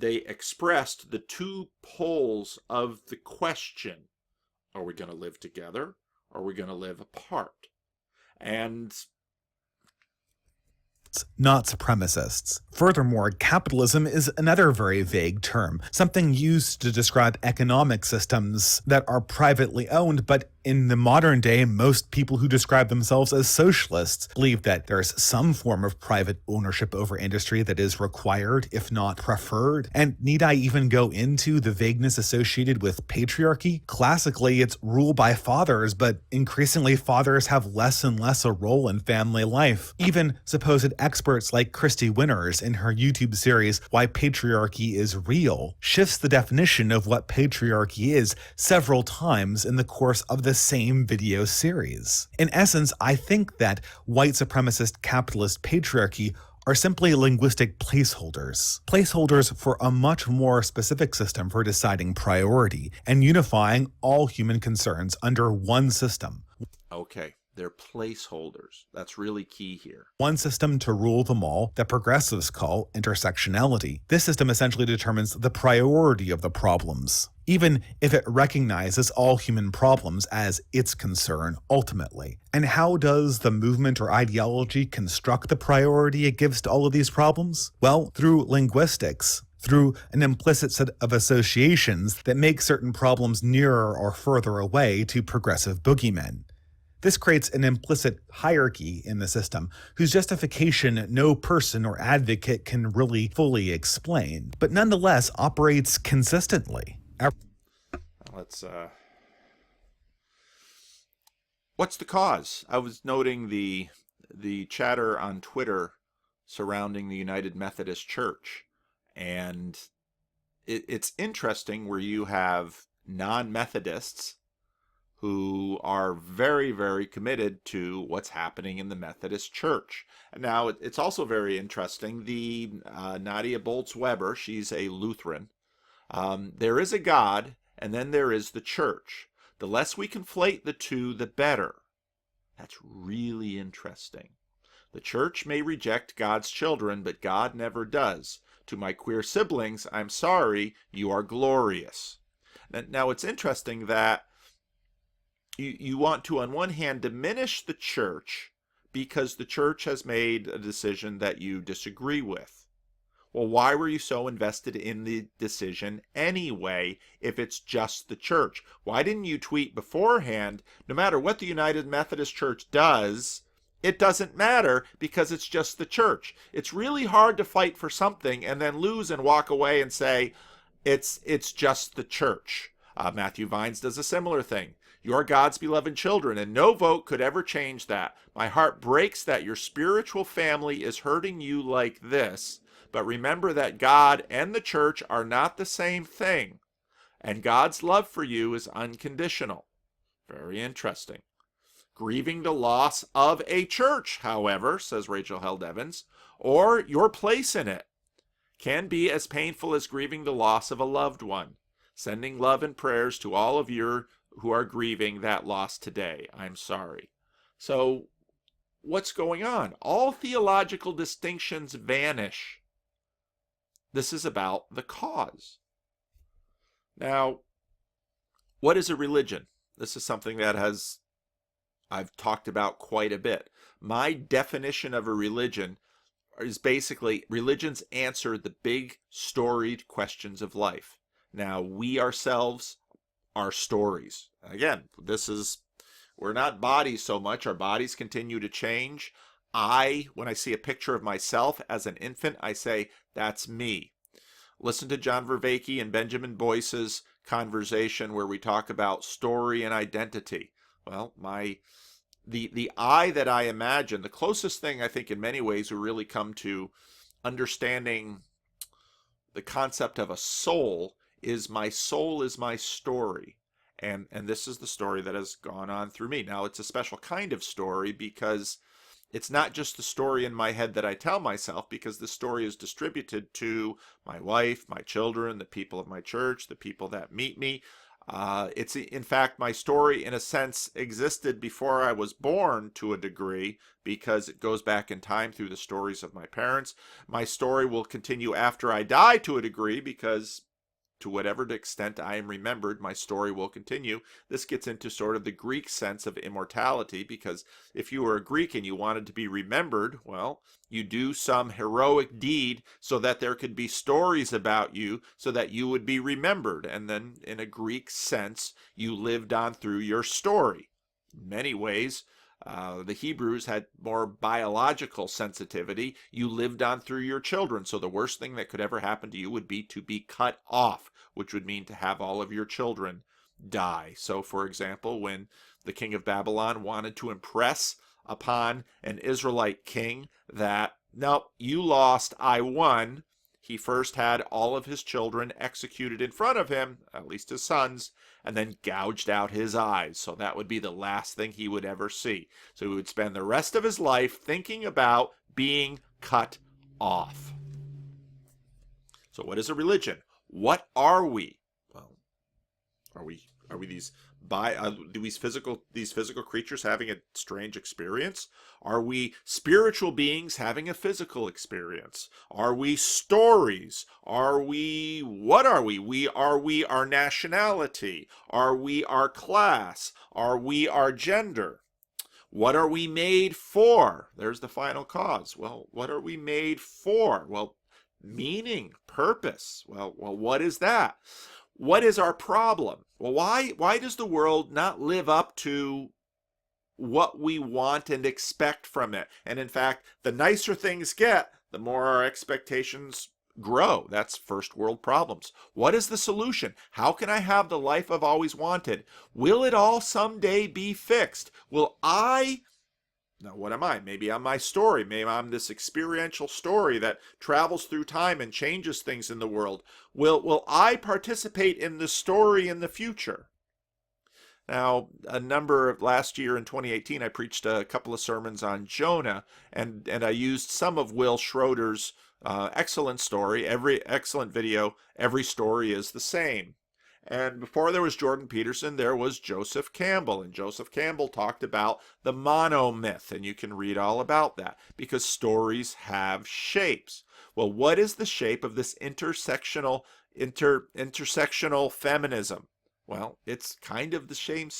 expressed the two poles of the question: are we going to live together, or are we going to live apart? And not supremacists. Furthermore, capitalism is another very vague term, something used to describe economic systems that are privately owned, but In the modern day, most people who describe themselves as socialists believe that there's some form of private ownership over industry that is required, if not preferred. And need I even go into the vagueness associated with patriarchy? Classically, it's rule by fathers, but increasingly fathers have less and less a role in family life. Even supposed experts like Christy Winters in her YouTube series, Why Patriarchy is Real, shifts the definition of what patriarchy is several times in the course of the same video series. In essence, I think that white supremacist capitalist patriarchy are simply linguistic placeholders. Placeholders for a much more specific system for deciding priority and unifying all human concerns under one system. Okay, they're placeholders. That's really key here. One system to rule them all that progressives call intersectionality. This system essentially determines the priority of the problems, even if it recognizes all human problems as its concern ultimately. And how does the movement or ideology construct the priority it gives to all of these problems? Well, through linguistics, through an implicit set of associations that make certain problems nearer or further away to progressive boogeymen. This creates an implicit hierarchy in the system, whose justification no person or advocate can really fully explain, but nonetheless operates consistently. Let's, what's the cause? I was noting the chatter on Twitter surrounding the United Methodist Church, and it's interesting where you have non-Methodists who are very, very committed to what's happening in the Methodist Church. And now it's also very interesting, the Nadia Bolz-Weber, she's a Lutheran. There is a God, and then there is the church. The less we conflate the two, the better. That's really interesting. The church may reject God's children, but God never does. To my queer siblings, I'm sorry, you are glorious. Now it's interesting that you want to, on one hand, diminish the church because the church has made a decision that you disagree with. Well, why were you so invested in the decision anyway if it's just the church? Why didn't you tweet beforehand, no matter what the United Methodist Church does, it doesn't matter because it's just the church? It's really hard to fight for something and then lose and walk away and say, it's just the church. Matthew Vines does a similar thing. You're God's beloved children, and no vote could ever change that. My heart breaks that your spiritual family is hurting you like this, but remember that God and the church are not the same thing, and God's love for you is unconditional. Very interesting. Grieving the loss of a church, however, says Rachel Held Evans, or your place in it, can be as painful as grieving the loss of a loved one. Sending love and prayers to all of you who are grieving that loss today. I'm sorry. So, what's going on? All theological distinctions vanish. This is about the cause. Now, what is a religion? This is something that I've talked about quite a bit. My definition of a religion is basically religions answer the big storied questions of life. Now, we ourselves are stories. Again, we're not bodies so much. Our bodies continue to change. When I see a picture of myself as an infant, I say, that's me. Listen to John Vervaeke and Benjamin Boyce's conversation where we talk about story and identity. Well, the I that I imagine, the closest thing I think in many ways we really come to understanding the concept of a soul is my soul is my story. And this is the story that has gone on through me. Now, it's a special kind of story because it's not just the story in my head that I tell myself, because the story is distributed to my wife, my children, the people of my church, the people that meet me. It's, in fact, my story, in a sense, existed before I was born to a degree, because it goes back in time through the stories of my parents. My story will continue after I die to a degree, because to whatever extent I am remembered, my story will continue. This gets into sort of the Greek sense of immortality, because if you were a Greek and you wanted to be remembered, well, you do some heroic deed so that there could be stories about you so that you would be remembered. And then in a Greek sense, you lived on through your story. In many ways, the Hebrews had more biological sensitivity. You lived on through your children. So the worst thing that could ever happen to you would be to be cut off, which would mean to have all of your children die. So, for example, when the king of Babylon wanted to impress upon an Israelite king that, no, you lost, I won, he first had all of his children executed in front of him, at least his sons, and then gouged out his eyes. So that would be the last thing he would ever see. So he would spend the rest of his life thinking about being cut off. So what is a religion? What are we? Well, are we these physical creatures having a strange experience? Are we spiritual beings having a physical experience? Are we stories? What are we? Are we our nationality? Are we our class? Are we our gender? What are we made for? There's the final cause. Well, what are we made for? Well, meaning, purpose. Well, what is that? What is our problem? Well, why does the world not live up to what we want and expect from it? And in fact, the nicer things get, the more our expectations grow. That's first world problems. What is the solution? How can I have the life I've always wanted? Will it all someday be fixed? Now, what am I? Maybe I'm my story. Maybe I'm this experiential story that travels through time and changes things in the world. Will I participate in the story in the future? Now, last year in 2018, I preached a couple of sermons on Jonah, and I used some of Will Schroeder's excellent story, excellent video, Every Story is the Same. And before there was Jordan Peterson, there was Joseph Campbell. And Joseph Campbell talked about the monomyth. And you can read all about that because stories have shapes. Well, what is the shape of this intersectional feminism? Well, it's kind of the same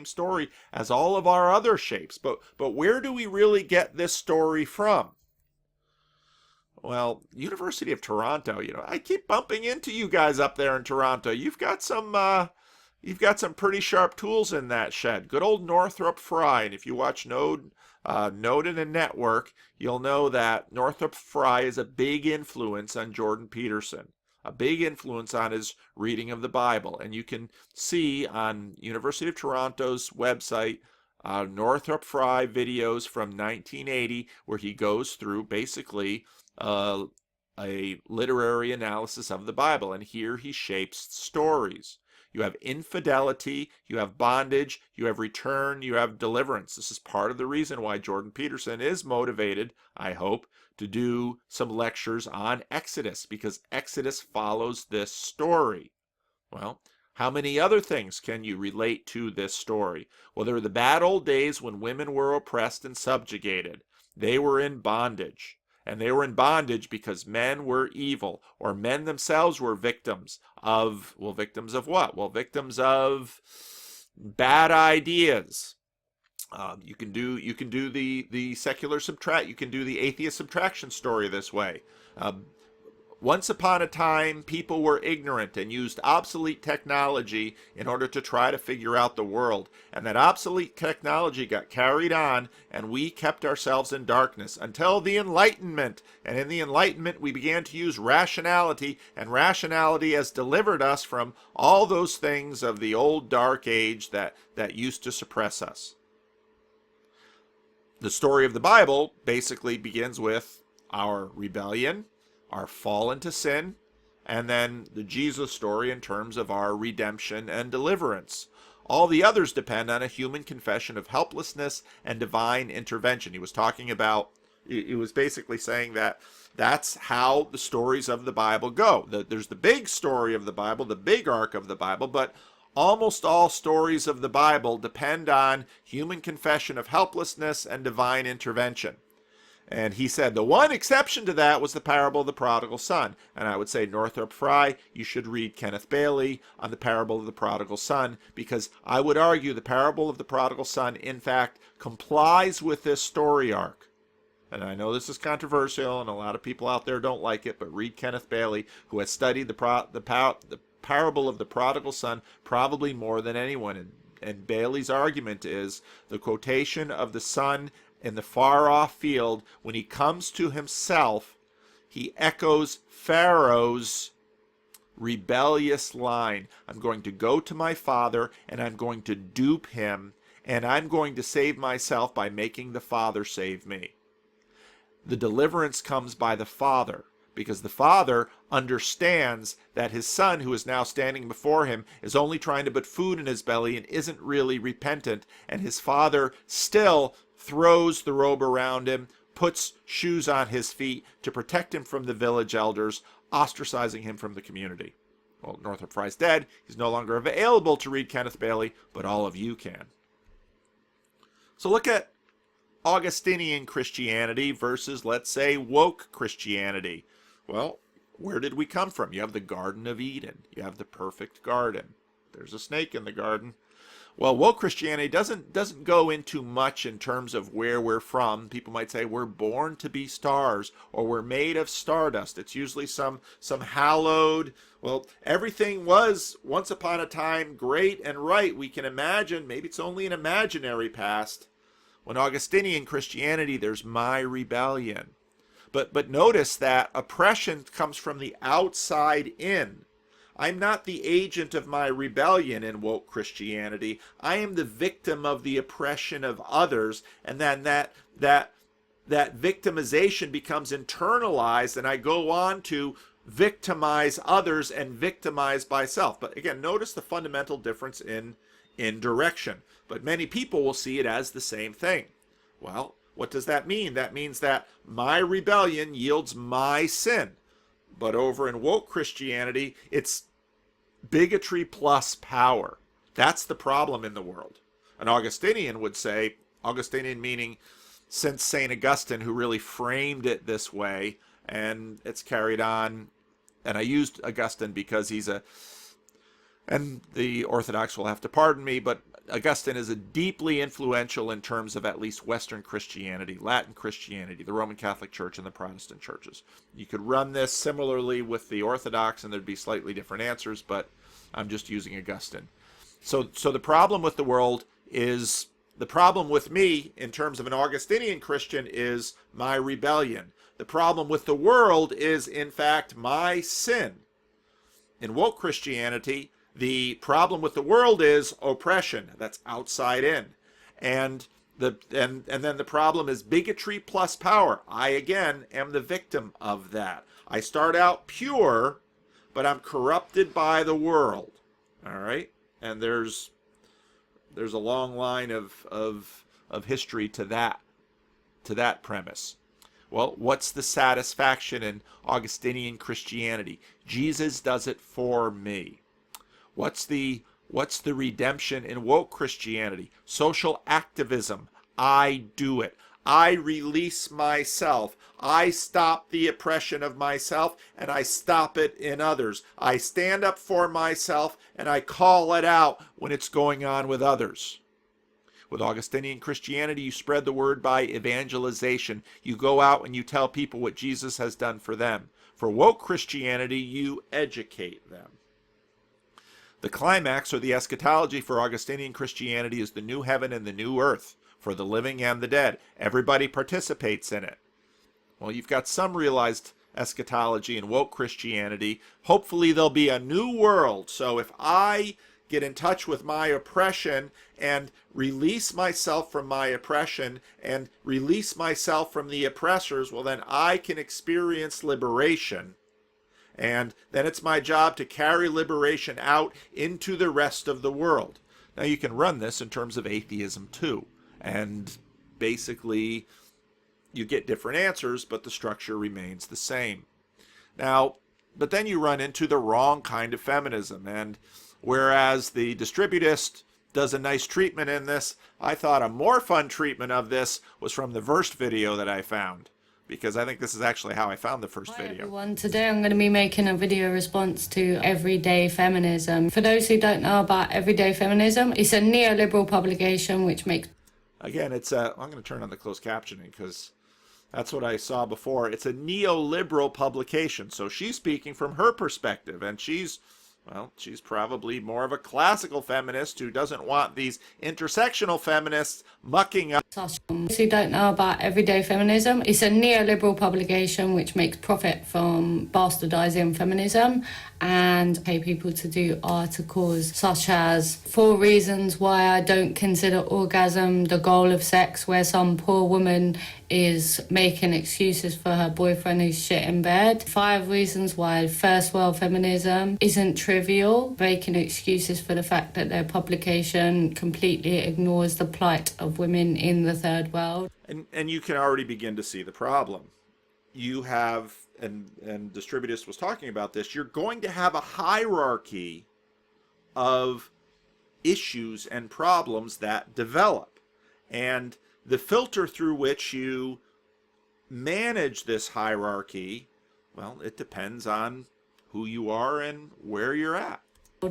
story as all of our other shapes. But where do we really get this story from? Well, University of Toronto, I keep bumping into you guys up there in Toronto. You've got some pretty sharp tools in that shed. Good old Northrop Frye. And if you watch Noted and Network, you'll know that Northrop Frye is a big influence on Jordan Peterson, a big influence on his reading of the Bible. And you can see on University of Toronto's website Northrop Frye videos from 1980 where he goes through basically a literary analysis of the Bible, and here he shapes stories. You have infidelity, you have bondage, you have return, you have deliverance. This is part of the reason why Jordan Peterson is motivated, I hope, to do some lectures on Exodus, because Exodus follows this story. Well, how many other things can you relate to this story? Well, there were the bad old days when women were oppressed and subjugated. They were in bondage. And they were in bondage because men were evil, or men themselves were victims of what? Well, victims of bad ideas. You can do the secular subtract. You can do the atheist subtraction story this way. Once upon a time, people were ignorant and used obsolete technology in order to try to figure out the world. And that obsolete technology got carried on, and we kept ourselves in darkness until the Enlightenment. And in the Enlightenment, we began to use rationality, and rationality has delivered us from all those things of the old dark age that used to suppress us. The story of the Bible basically begins with our rebellion, our fall into sin, and then the Jesus story in terms of our redemption and deliverance. All the others depend on a human confession of helplessness and divine intervention. He was basically saying that that's how the stories of the Bible go. There's the big story of the Bible, the big arc of the Bible, but almost all stories of the Bible depend on human confession of helplessness and divine intervention. And he said the one exception to that was the parable of the prodigal son. And I would say, Northrop Frye, you should read Kenneth Bailey on the parable of the prodigal son, because I would argue the parable of the prodigal son, in fact, complies with this story arc. And I know this is controversial and a lot of people out there don't like it, but read Kenneth Bailey, who has studied the parable of the prodigal son probably more than anyone. And Bailey's argument is the quotation of the son in the far-off field, when he comes to himself, he echoes Pharaoh's rebellious line. I'm going to go to my father, and I'm going to dupe him, and I'm going to save myself by making the father save me. The deliverance comes by the father, because the father understands that his son, who is now standing before him, is only trying to put food in his belly and isn't really repentant, and his father still throws the robe around him, puts shoes on his feet to protect him from the village elders, ostracizing him from the community. Well, Northrop Frye's dead. He's no longer available to read Kenneth Bailey, but all of you can. So look at Augustinian Christianity versus, let's say, woke Christianity. Well, where did we come from? You have the Garden of Eden. You have the perfect garden. There's a snake in the garden. Well, woke Christianity doesn't go into much in terms of where we're from. People might say we're born to be stars, or we're made of stardust. It's usually some hallowed, well, everything was once upon a time great and right. We can imagine, maybe it's only an imaginary past. When Augustinian Christianity, there's my rebellion. But notice that oppression comes from the outside in. I'm not the agent of my rebellion in woke Christianity. I am the victim of the oppression of others, and then that victimization becomes internalized, and I go on to victimize others and victimize myself. But again, notice the fundamental difference in direction. But many people will see it as the same thing. Well, what does that mean? That means that my rebellion yields my sin. But over in woke Christianity, it's bigotry plus power. That's the problem in the world. An Augustinian would say, Augustinian meaning since St. Augustine, who really framed it this way, and it's carried on. And I used Augustine because and the Orthodox will have to pardon me, but Augustine is a deeply influential in terms of at least Western Christianity, Latin Christianity, the Roman Catholic Church, and the Protestant churches. You could run this similarly with the Orthodox, and there'd be slightly different answers, but I'm just using Augustine. So the problem with the world is, the problem with me in terms of an Augustinian Christian is my rebellion. The problem with the world is, in fact, my sin. In woke Christianity, the problem with the world is oppression. That's outside in. And then the problem is bigotry plus power. I, again, am the victim of that. I start out pure, but I'm corrupted by the world. All right? And there's a long line of history to that premise. Well, what's the satisfaction in Augustinian Christianity? Jesus does it for me. What's the redemption in woke Christianity? Social activism. I do it. I release myself. I stop the oppression of myself, and I stop it in others. I stand up for myself, and I call it out when it's going on with others. With Augustinian Christianity, you spread the word by evangelization. You go out and you tell people what Jesus has done for them. For woke Christianity, you educate them. The climax, or the eschatology, for Augustinian Christianity is the new heaven and the new earth for the living and the dead. Everybody participates in it. Well, you've got some realized eschatology in woke Christianity. Hopefully there'll be a new world. So if I get in touch with my oppression and release myself from my oppression and release myself from the oppressors, well, then I can experience liberation. And then it's my job to carry liberation out into the rest of the world. Now you can run this in terms of atheism too. And basically you get different answers, but the structure remains the same. Now, but then you run into the wrong kind of feminism. And whereas the Distributist does a nice treatment in this, I thought a more fun treatment of this was from the Versed video that I found. because I think this is actually how I found the first Hi video. everyone, today I'm going to be making a video response to Everyday Feminism. For those who don't know about Everyday Feminism, it's a neoliberal publication which makes... Again, I'm going to turn on the closed captioning because that's what I saw before. It's a neoliberal publication. So she's speaking from her perspective, and she's probably more of a classical feminist who doesn't want these intersectional feminists mucking up. Those who don't know about Everyday Feminism, it's a neoliberal publication which makes profit from bastardizing feminism and pay people to do articles such as 4 reasons why I don't consider orgasm the goal of sex, where some poor woman is making excuses for her boyfriend who's shit in bed. 5 reasons why first world feminism isn't trivial, making excuses for the fact that their publication completely ignores the plight of women in the third world. And you can already begin to see the problem. You have, and Distributist was talking about this, you're going to have a hierarchy of issues and problems that develop. And the filter through which you manage this hierarchy, well, it depends on who you are and where you're at.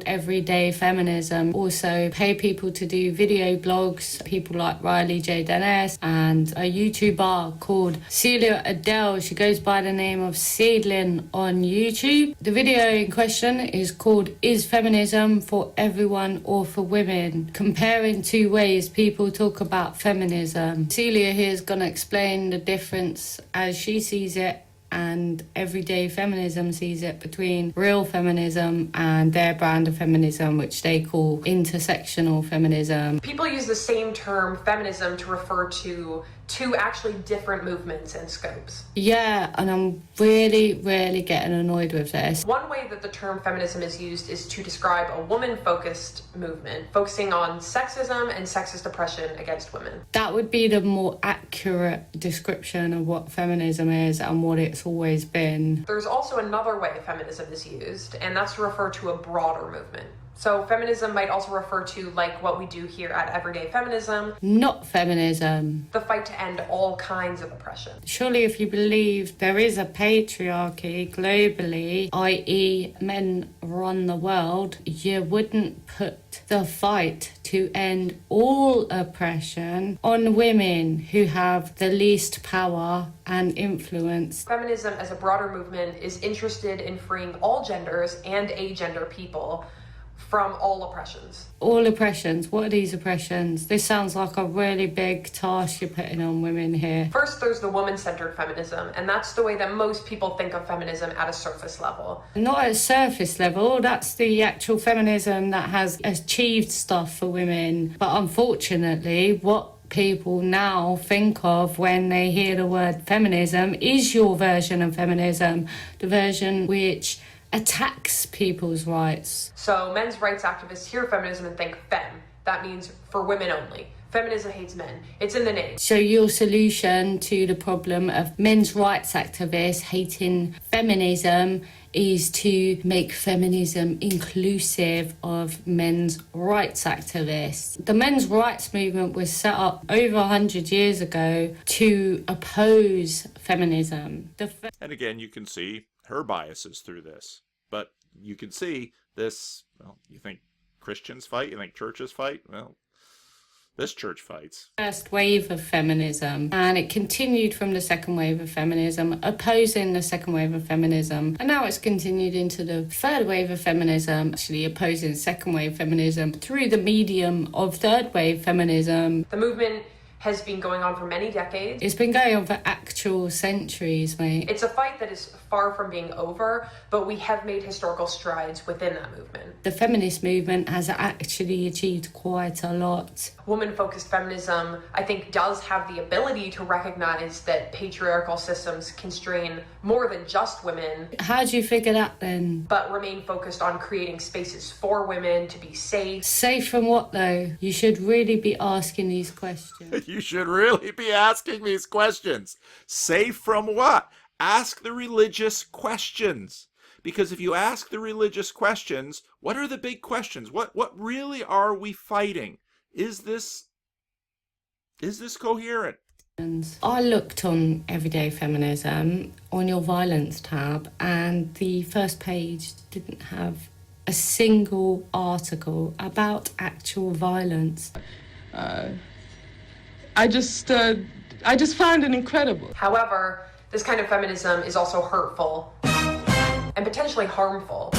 Everyday Feminism also pay people to do video blogs, people like Riley J. Dennis and a YouTuber called Celia Adele. She goes by the name of Seedling on YouTube. The video in question is called Is Feminism for Everyone or for Women? Comparing 2 ways people talk about feminism. Celia here is going to explain the difference as she sees it and Everyday Feminism sees it between real feminism and their brand of feminism, which they call intersectional feminism. People use the same term feminism to refer to 2 actually different movements and scopes. Yeah, and I'm really getting annoyed with this. One way that the term feminism is used is to describe a woman-focused movement, focusing on sexism and sexist oppression against women. That would be the more accurate description of what feminism is and what it's always been. There's also another way feminism is used, and that's to refer to a broader movement. So feminism might also refer to, like what we do here at Everyday Feminism, Not feminism. the fight to end all kinds of oppression. Surely if you believe there is a patriarchy globally, i.e. men run the world, you wouldn't put the fight to end all oppression on women who have the least power and influence. Feminism as a broader movement is interested in freeing all genders and agender people from all oppressions. All oppressions? What are these oppressions? This sounds like a really big task you're putting on women here. First, there's the woman-centered feminism, and that's the way that most people think of feminism at a surface level. Not at a surface level, that's the actual feminism that has achieved stuff for women. But unfortunately, what people now think of when they hear the word feminism is your version of feminism, the version which attacks people's rights. So men's rights activists hear feminism and think femme. That means for women only. Feminism hates men. It's in the name. So your solution to the problem of men's rights activists hating feminism is to make feminism inclusive of men's rights activists. The men's rights movement was set up over 100 years ago to oppose feminism. And again, you can see her biases through this. But you can see this, well, you think Christians fight? You think churches fight? Well, this church fights. First wave of feminism, and it continued from the second wave of feminism, opposing the second wave of feminism, and now it's continued into the third wave of feminism, actually opposing second wave feminism through the medium of third wave feminism. The movement has been going on for many decades. It's been going on for actual centuries, mate. It's a fight that is far from being over, but we have made historical strides within that movement. The feminist movement has actually achieved quite a lot. Woman-focused feminism, I think, does have the ability to recognize that patriarchal systems constrain more than just women. How do you figure that then? But remain focused on creating spaces for women to be safe. Safe from what though? You should really be asking these questions. You should really be asking these questions. Safe from what? Ask the religious questions. Because if you ask the religious questions, what are the big questions? What really are we fighting? Is this coherent? I looked on Everyday Feminism on your violence tab, and the first page didn't have a single article about actual violence. I just find it incredible. However, this kind of feminism is also hurtful and potentially harmful.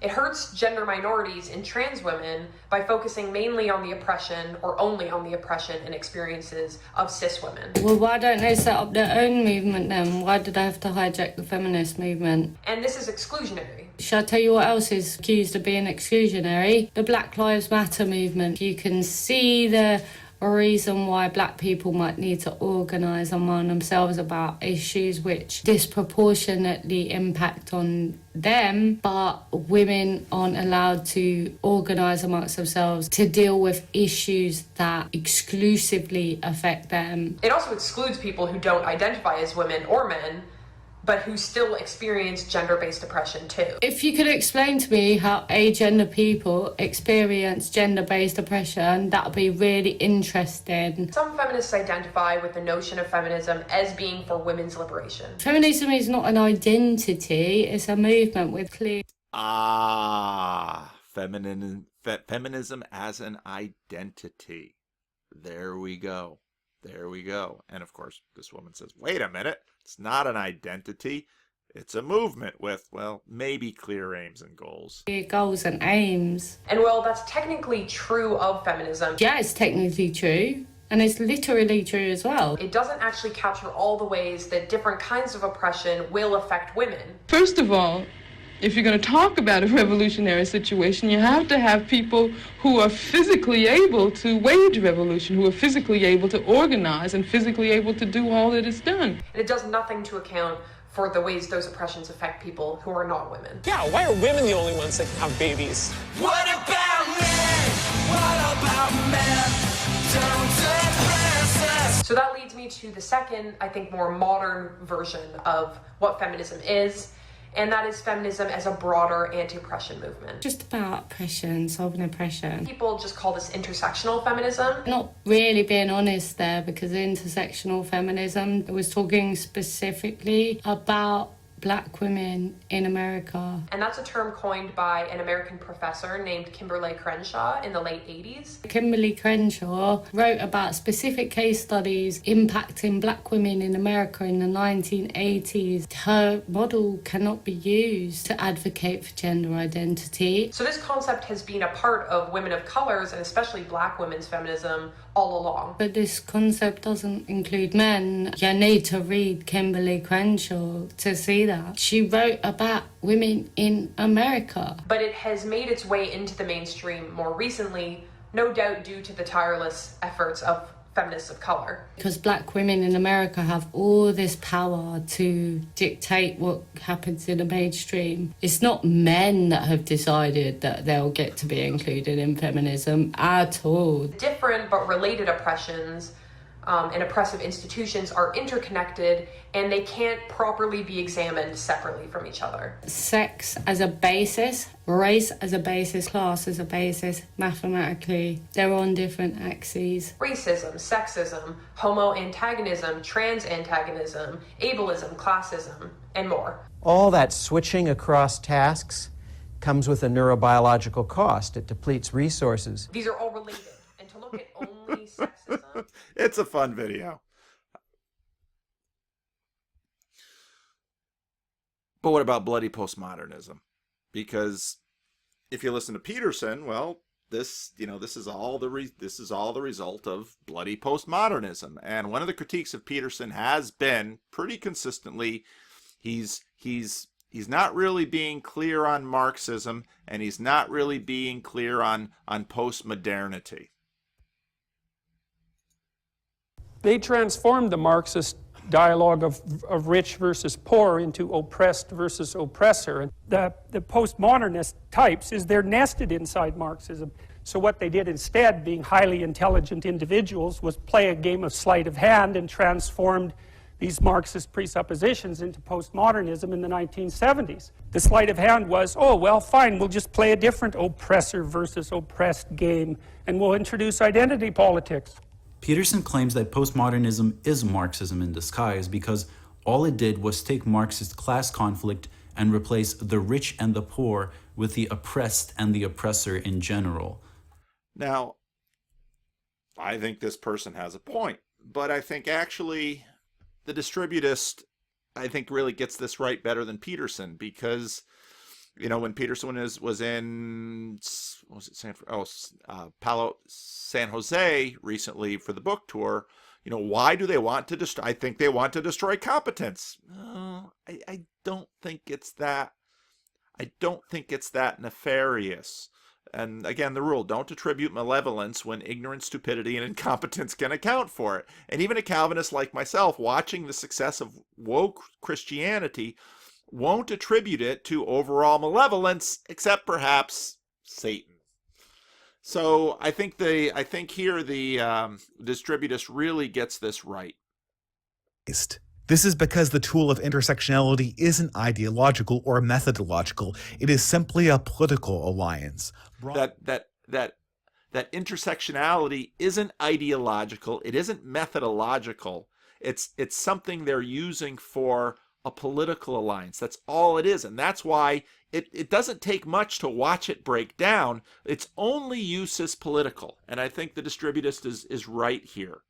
It hurts gender minorities and trans women by focusing mainly on the oppression or only on the oppression and experiences of cis women. Well, why don't they set up their own movement then? Why did they have to hijack the feminist movement? And this is exclusionary. Shall I tell you what else is accused of being exclusionary? The Black Lives Matter movement. You can see the reason why black people might need to organise among themselves about issues which disproportionately impact on them, but women aren't allowed to organise amongst themselves to deal with issues that exclusively affect them. It also excludes people who don't identify as women or men, but who still experience gender-based oppression too. If you could explain to me how agender people experience gender-based oppression, that would be really interesting. Some feminists identify with the notion of feminism as being for women's liberation. Feminism is not an identity, it's a movement with clear... Feminism as an identity. There we go. There we go. And of course, this woman says, wait a minute, it's not an identity. It's a movement with, well, maybe clear aims and goals. Goals and aims. And well, that's technically true of feminism. Yeah, it's technically true. And it's literally true as well. It doesn't actually capture all the ways that different kinds of oppression will affect women. First of all, if you're going to talk about a revolutionary situation, you have to have people who are physically able to wage revolution, who are physically able to organize and physically able to do all that is done. And it does nothing to account for the ways those oppressions affect people who are not women. Yeah, why are women the only ones that can have babies? What about men? What about men? Don't suppress us. So that leads me to the second, I think, more modern version of what feminism is. And that is feminism as a broader anti-oppression movement. Just about oppression, solving oppression. People just call this intersectional feminism. Not really being honest there, because intersectional feminism was talking specifically about black women in America. And that's a term coined by an American professor named Kimberly Crenshaw in the late 80s. Kimberly Crenshaw wrote about specific case studies impacting black women in America in the 1980s. Her model cannot be used to advocate for gender identity. So this concept has been a part of women of colors, and especially black women's feminism, all along. But this concept doesn't include men. You need to read Kimberly Crenshaw to see that. She wrote about women in America. But it has made its way into the mainstream more recently, no doubt due to the tireless efforts of feminists of color. Because black women in America have all this power to dictate what happens in the mainstream. It's not men that have decided that they'll get to be included in feminism at all. Different but related oppressions and oppressive institutions are interconnected, and they can't properly be examined separately from each other. Sex as a basis, race as a basis, class as a basis, mathematically, they're on different axes. Racism, sexism, homo-antagonism, trans-antagonism, ableism, classism, and more. All that switching across tasks comes with a neurobiological cost. It depletes resources. These are all related, and to look at only sexism... It's a fun video. But what about bloody postmodernism? Because if you listen to Peterson, well, this is all the result of bloody postmodernism. And one of the critiques of Peterson has been pretty consistently, he's not really being clear on Marxism, and he's not really being clear on postmodernity. They transformed the Marxist dialogue of rich versus poor into oppressed versus oppressor. And the postmodernist types is they're nested inside Marxism. So what they did instead, being highly intelligent individuals, was play a game of sleight of hand and transformed these Marxist presuppositions into postmodernism in the 1970s. The sleight of hand was, oh, well, fine, we'll just play a different oppressor versus oppressed game, and we'll introduce identity politics. Peterson claims that postmodernism is Marxism in disguise because all it did was take Marxist class conflict and replace the rich and the poor with the oppressed and the oppressor in general. Now, I think this person has a point, but I think actually the Distributist, I think, really gets this right better than Peterson, because, you know, when Peterson was in, what was it, San Jose recently for the book tour, you know, why do they want to destroy? I think they want to destroy competence. I don't think it's that. I don't think it's that nefarious. And again, the rule, don't attribute malevolence when ignorance, stupidity, and incompetence can account for it. And even a Calvinist like myself, watching the success of woke Christianity, won't attribute it to overall malevolence, except perhaps Satan. So I think here the Distributist really gets this right. This is because the tool of intersectionality isn't ideological or methodological. It is simply a political alliance. That intersectionality isn't ideological. It isn't methodological. It's something they're using for a political alliance. That's all it is. And that's why it doesn't take much to watch it break down. Its only use is political. And I think the Distributist is right here.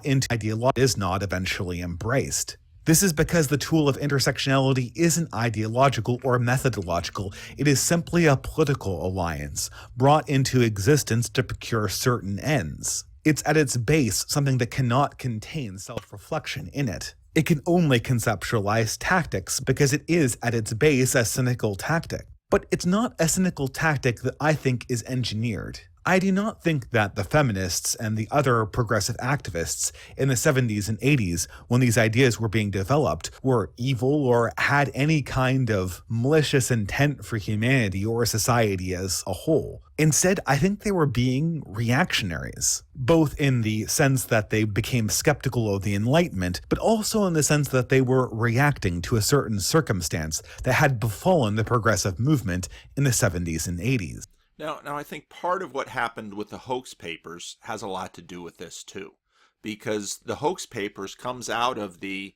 Into ideology is not eventually embraced. This is because the tool of intersectionality isn't ideological or methodological. It is simply a political alliance brought into existence to procure certain ends. It's at its base something that cannot contain self-reflection in it. It can only conceptualize tactics because it is at its base a cynical tactic. But it's not a cynical tactic that I think is engineered. I do not think that the feminists and the other progressive activists in the 70s and 80s, when these ideas were being developed, were evil or had any kind of malicious intent for humanity or society as a whole. Instead, I think they were being reactionaries, both in the sense that they became skeptical of the Enlightenment, but also in the sense that they were reacting to a certain circumstance that had befallen the progressive movement in the 70s and 80s. Now, I think part of what happened with the hoax papers has a lot to do with this too, because the hoax papers comes out of the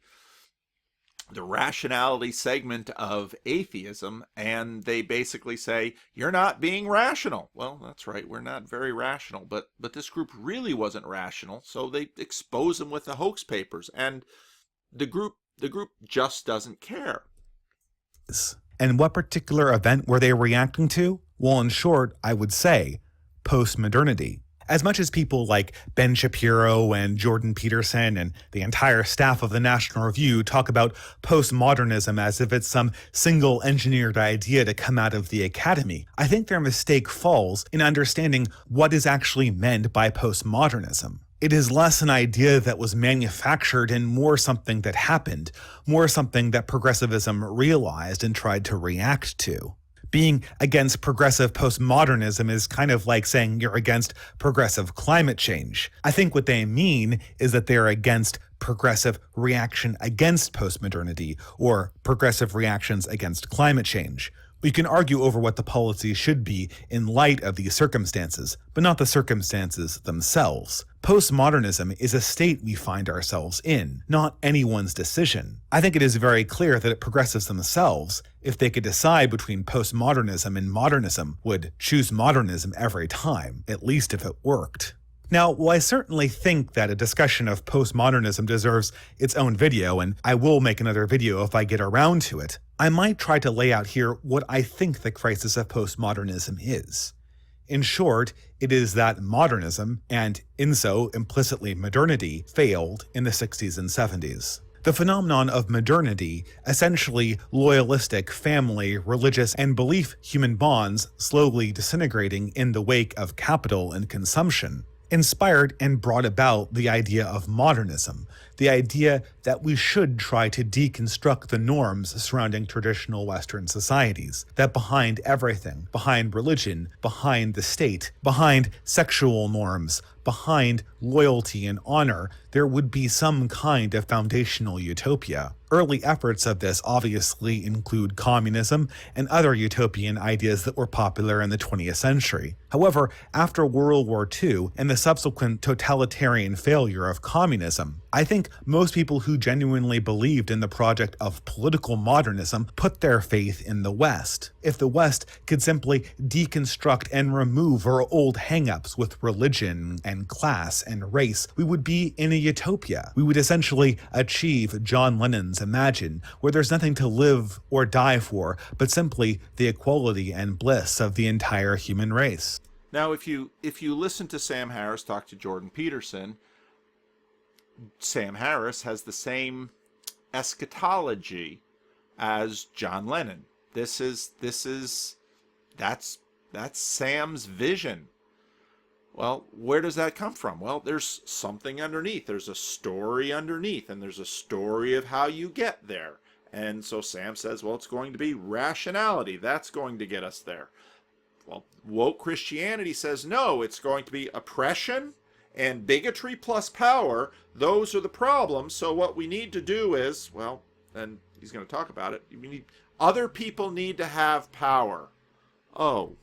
rationality segment of atheism, and they basically say, you're not being rational. Well, that's right, we're not very rational, but this group really wasn't rational, so they expose them with the hoax papers, and the group just doesn't care. And what particular event were they reacting to? Well, in short, I would say postmodernity. As much as people like Ben Shapiro and Jordan Peterson and the entire staff of the National Review talk about postmodernism as if it's some single engineered idea to come out of the academy, I think their mistake falls in understanding what is actually meant by postmodernism. It is less an idea that was manufactured and more something that happened, more something that progressivism realized and tried to react to. Being against progressive postmodernism is kind of like saying you're against progressive climate change. I think what they mean is that they're against progressive reaction against postmodernity or progressive reactions against climate change. We can argue over what the policy should be in light of these circumstances, but not the circumstances themselves. Postmodernism is a state we find ourselves in, not anyone's decision. I think it is very clear that progressives themselves, if they could decide between postmodernism and modernism, would choose modernism every time, at least if it worked. Now, while I certainly think that a discussion of postmodernism deserves its own video, and I will make another video if I get around to it, I might try to lay out here what I think the crisis of postmodernism is. In short, it is that modernism, and in so implicitly modernity, failed in the 60s and 70s. The phenomenon of modernity, essentially loyalistic family, religious, and belief human bonds slowly disintegrating in the wake of capital and consumption, inspired and brought about the idea of modernism, the idea that we should try to deconstruct the norms surrounding traditional Western societies, that behind everything, behind religion, behind the state, behind sexual norms, behind loyalty and honor, there would be some kind of foundational utopia. Early efforts of this obviously include communism and other utopian ideas that were popular in the 20th century. However, after World War II and the subsequent totalitarian failure of communism, I think most people who genuinely believed in the project of political modernism put their faith in the West. If the West could simply deconstruct and remove our old hang-ups with religion and class and race, we would be in a utopia. We would essentially achieve John Lennon's Imagine, where there's nothing to live or die for, but simply the equality and bliss of the entire human race. Now, if you listen to Sam Harris talk to Jordan Peterson, Sam Harris has the same eschatology as John Lennon. That's Sam's vision. Well, where does that come from? Well, there's something underneath. There's a story underneath, and there's a story of how you get there. And so Sam says, well, it's going to be rationality. That's going to get us there. Well, woke Christianity says, no, it's going to be oppression and bigotry plus power. Those are the problems. So what we need to do is, well, and he's going to talk about it, other people need to have power. Oh.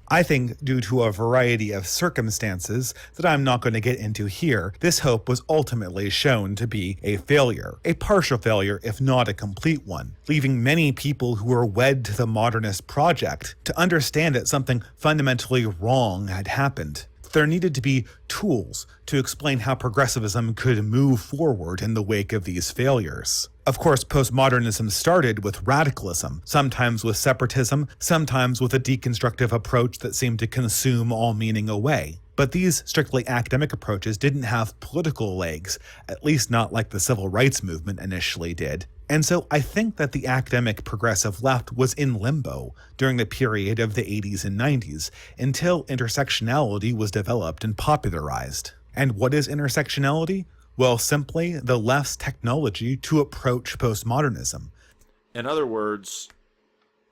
I think due to a variety of circumstances that I'm not going to get into here, this hope was ultimately shown to be a failure. A partial failure, if not a complete one, leaving many people who were wed to the modernist project to understand that something fundamentally wrong had happened. There needed to be tools to explain how progressivism could move forward in the wake of these failures. Of course, postmodernism started with radicalism, sometimes with separatism, sometimes with a deconstructive approach that seemed to consume all meaning away. But these strictly academic approaches didn't have political legs, at least not like the civil rights movement initially did. And so I think that the academic progressive left was in limbo during the period of the 80s and 90s until intersectionality was developed and popularized. And what is intersectionality? Well, simply the left's technology to approach postmodernism. In other words,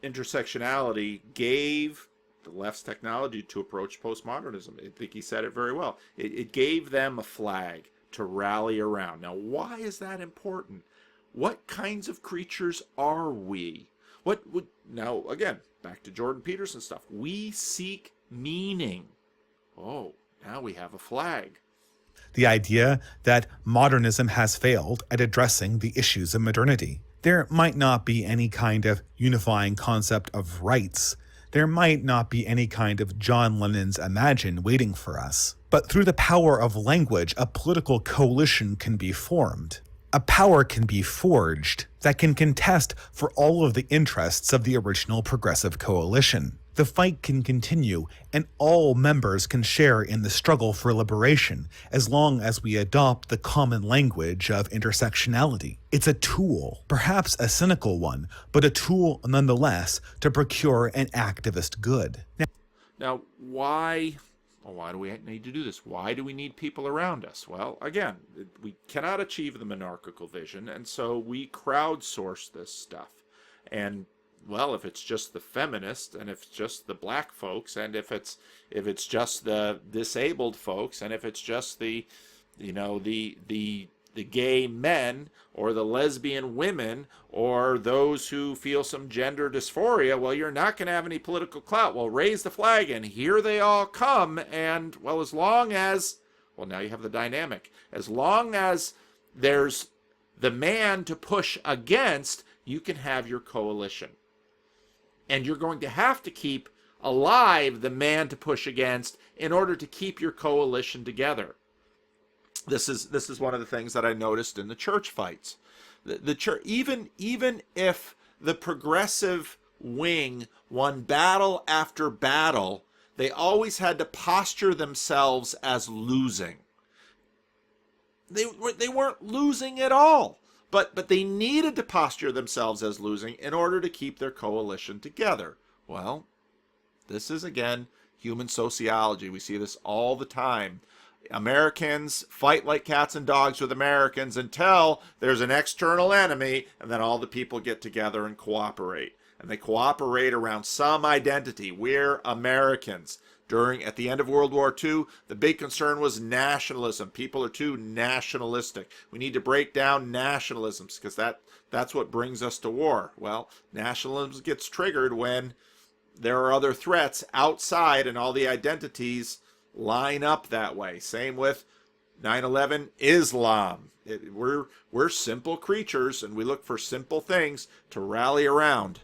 intersectionality gave the left's technology to approach postmodernism. I think he said it very well. It gave them a flag to rally around. Now, why is that important? What kinds of creatures are we? Now, again, back to Jordan Peterson stuff. We seek meaning. Oh, now we have a flag. The idea that modernism has failed at addressing the issues of modernity. There might not be any kind of unifying concept of rights. There might not be any kind of John Lennon's Imagine waiting for us. But through the power of language, a political coalition can be formed. A power can be forged that can contest for all of the interests of the original progressive coalition. The fight can continue, and all members can share in the struggle for liberation as long as we adopt the common language of intersectionality. It's a tool, perhaps a cynical one, but a tool nonetheless to procure an activist good. Now, why do we need to do this? Why do we need people around us? Well, again, we cannot achieve the monarchical vision, and so we crowdsource this stuff. And well, if it's just the feminists, and if it's just the black folks, and if it's just the disabled folks, and if it's just the gay men or the lesbian women or those who feel some gender dysphoria, well, you're not going to have any political clout. Well, raise the flag, and here they all come. And well, as long as, well, now you have the dynamic. As long as there's the man to push against, you can have your coalition. And you're going to have to keep alive the man to push against in order to keep your coalition together. This is one of the things that I noticed in the church fights. The church, even if the progressive wing won battle after battle, they always had to posture themselves as losing. They weren't losing at all. But they needed to posture themselves as losing in order to keep their coalition together. Well, this is, again, human sociology. We see this all the time. Americans fight like cats and dogs with Americans until there's an external enemy, and then all the people get together and cooperate. And they cooperate around some identity. We're Americans. At the end of World War II, the big concern was nationalism. People are too nationalistic. We need to break down nationalisms because that's what brings us to war. Well, nationalism gets triggered when there are other threats outside and all the identities line up that way. Same with 9/11, Islam. We're simple creatures and we look for simple things to rally around.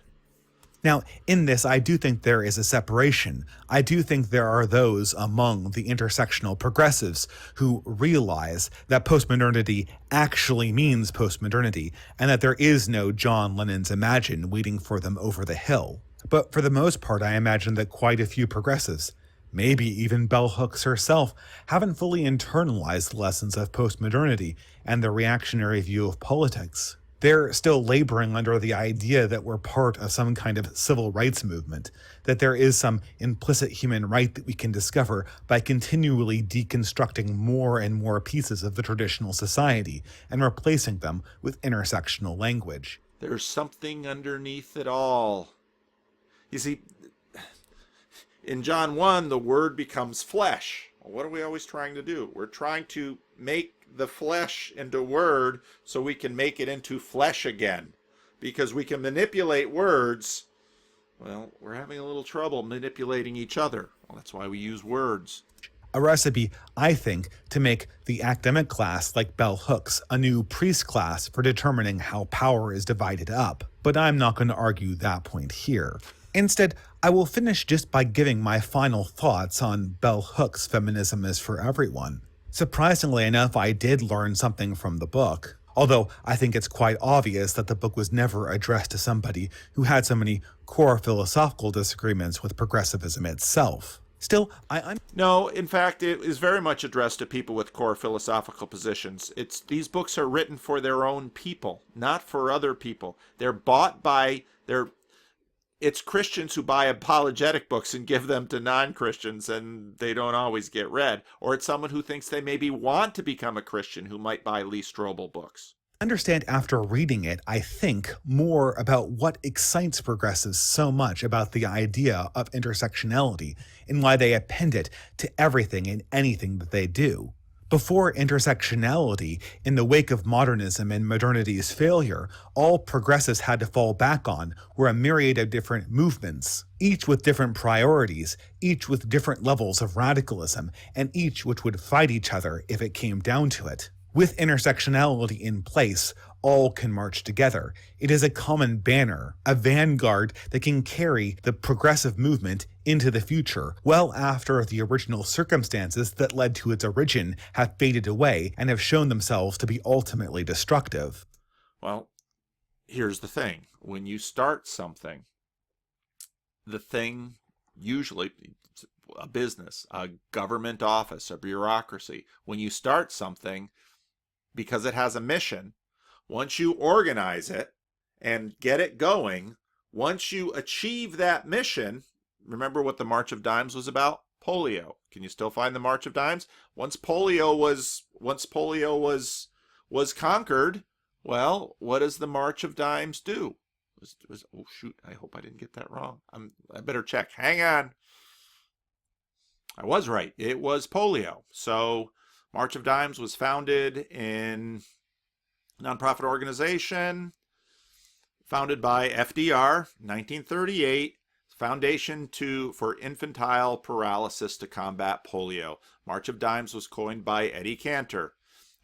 Now, in this, I do think there is a separation. I do think there are those among the intersectional progressives who realize that postmodernity actually means postmodernity, and that there is no John Lennon's Imagine waiting for them over the hill. But for the most part, I imagine that quite a few progressives, maybe even Bell Hooks herself, haven't fully internalized the lessons of postmodernity and the reactionary view of politics. They're still laboring under the idea that we're part of some kind of civil rights movement, that there is some implicit human right that we can discover by continually deconstructing more and more pieces of the traditional society and replacing them with intersectional language. There's something underneath it all. You see, in John 1, the word becomes flesh. Well, what are we always trying to do? We're trying to make the flesh into word so we can make it into flesh again. Because we can manipulate words. Well, we're having a little trouble manipulating each other. Well, that's why we use words. A recipe, I think, to make the academic class like Bell Hooks a new priest class for determining how power is divided up. But I'm not going to argue that point here. Instead, I will finish just by giving my final thoughts on Bell Hooks' Feminism is for Everyone. Surprisingly enough, I did learn something from the book, although I think it's quite obvious that the book was never addressed to somebody who had so many core philosophical disagreements with progressivism itself. Still, No, in fact, it is very much addressed to people with core philosophical positions. These books are written for their own people, not for other people. They're bought by it's Christians who buy apologetic books and give them to non-Christians, and they don't always get read. Or it's someone who thinks they maybe want to become a Christian who might buy Lee Strobel books. Understand after reading it, I think, more about what excites progressives so much about the idea of intersectionality and why they append it to everything and anything that they do. Before intersectionality, in the wake of modernism and modernity's failure, all progressives had to fall back on were a myriad of different movements, each with different priorities, each with different levels of radicalism, and each which would fight each other if it came down to it. With intersectionality in place, all can march together. It is a common banner, a vanguard that can carry the progressive movement into the future, well after the original circumstances that led to its origin have faded away and have shown themselves to be ultimately destructive. Well, here's the thing. When you start something, the thing usually, a business, a government office, a bureaucracy, when you start something, because it has a mission, once you organize it and get it going, once you achieve that mission, remember what the March of Dimes was about? Polio. Can you still find the March of Dimes? Once polio was conquered, well, what does the March of Dimes do? Oh shoot, I hope I didn't get that wrong. I better check. Hang on. I was right. It was polio. So March of Dimes was founded in nonprofit organization founded by FDR, 1938, Foundation for Infantile Paralysis to Combat Polio. March of Dimes was coined by Eddie Cantor.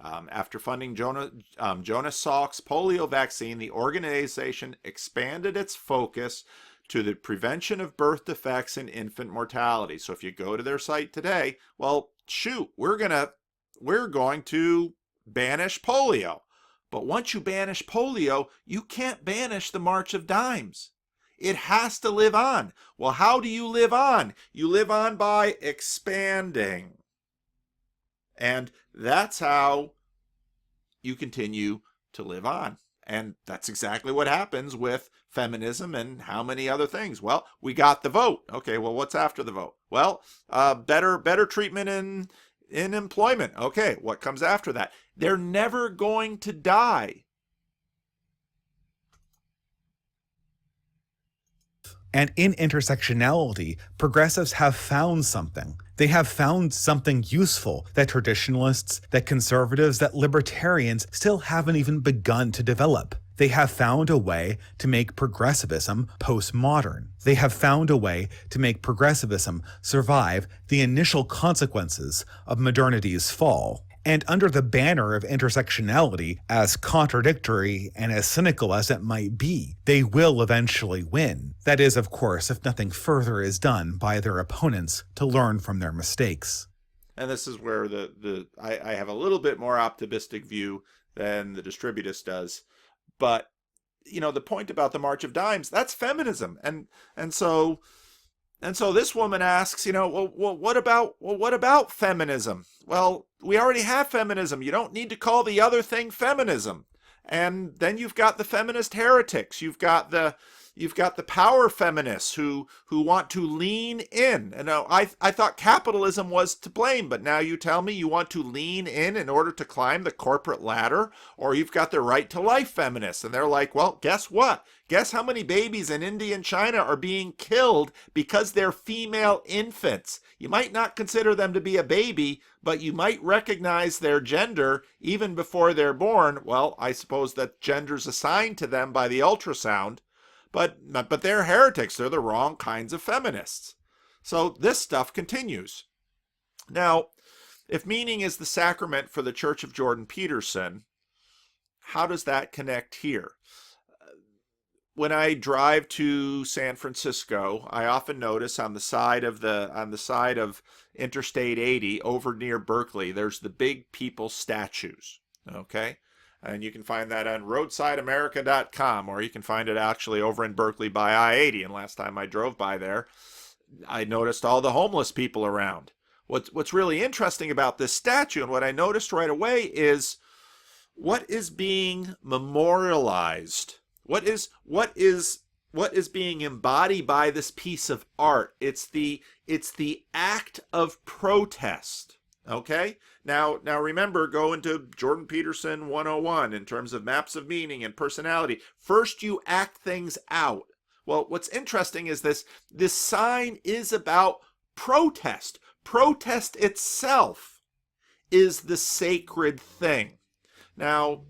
After funding Jonas Salk's polio vaccine, the organization expanded its focus to the prevention of birth defects and infant mortality. So if you go to their site today, well, shoot, we're going to banish polio. But once you banish polio, you can't banish the March of Dimes. It has to live on. Well, how do you live on? You live on by expanding. And that's how you continue to live on. And that's exactly what happens with feminism and how many other things. Well, we got the vote. Okay, well, what's after the vote? Well, better treatment in employment. Okay, what comes after that? They're never going to die. And in intersectionality, progressives have found something. They have found something useful that traditionalists, that conservatives, that libertarians still haven't even begun to develop. They have found a way to make progressivism postmodern. They have found a way to make progressivism survive the initial consequences of modernity's fall. And under the banner of intersectionality, as contradictory and as cynical as it might be, they will eventually win. That is, of course, if nothing further is done by their opponents to learn from their mistakes. And this is where I have a little bit more optimistic view than the Distributist does. But, you know, the point about the March of Dimes, that's feminism. And so this woman asks, you know, what about feminism? Well, we already have feminism. You don't need to call the other thing feminism. And then you've got the feminist heretics. You've got the power feminists who want to lean in. And I thought capitalism was to blame, but now you tell me you want to lean in order to climb the corporate ladder. Or you've got the right to life feminists, and they're like, well, guess what? Guess how many babies in India and China are being killed because they're female infants? You might not consider them to be a baby, but you might recognize their gender even before they're born. Well, I suppose that gender's assigned to them by the ultrasound. But they're heretics. They're the wrong kinds of feminists. So this stuff continues. Now, if meaning is the sacrament for the Church of Jordan Peterson, how does that connect here? When I drive to San Francisco, I often notice on the side of Interstate 80 over near Berkeley, there's the big people statues. Okay? And you can find that on roadsideamerica.com, or you can find it actually over in Berkeley by I-80. And last time I drove by there, I noticed all the homeless people around. What's really interesting about this statue, and what I noticed right away, is what is being memorialized. What is being embodied by this piece of art? It's the act of protest. Okay? Now remember, go into Jordan Peterson 101 in terms of maps of meaning and personality. First you act things out. Well, what's interesting is this sign is about protest. Protest itself is the sacred thing. Now,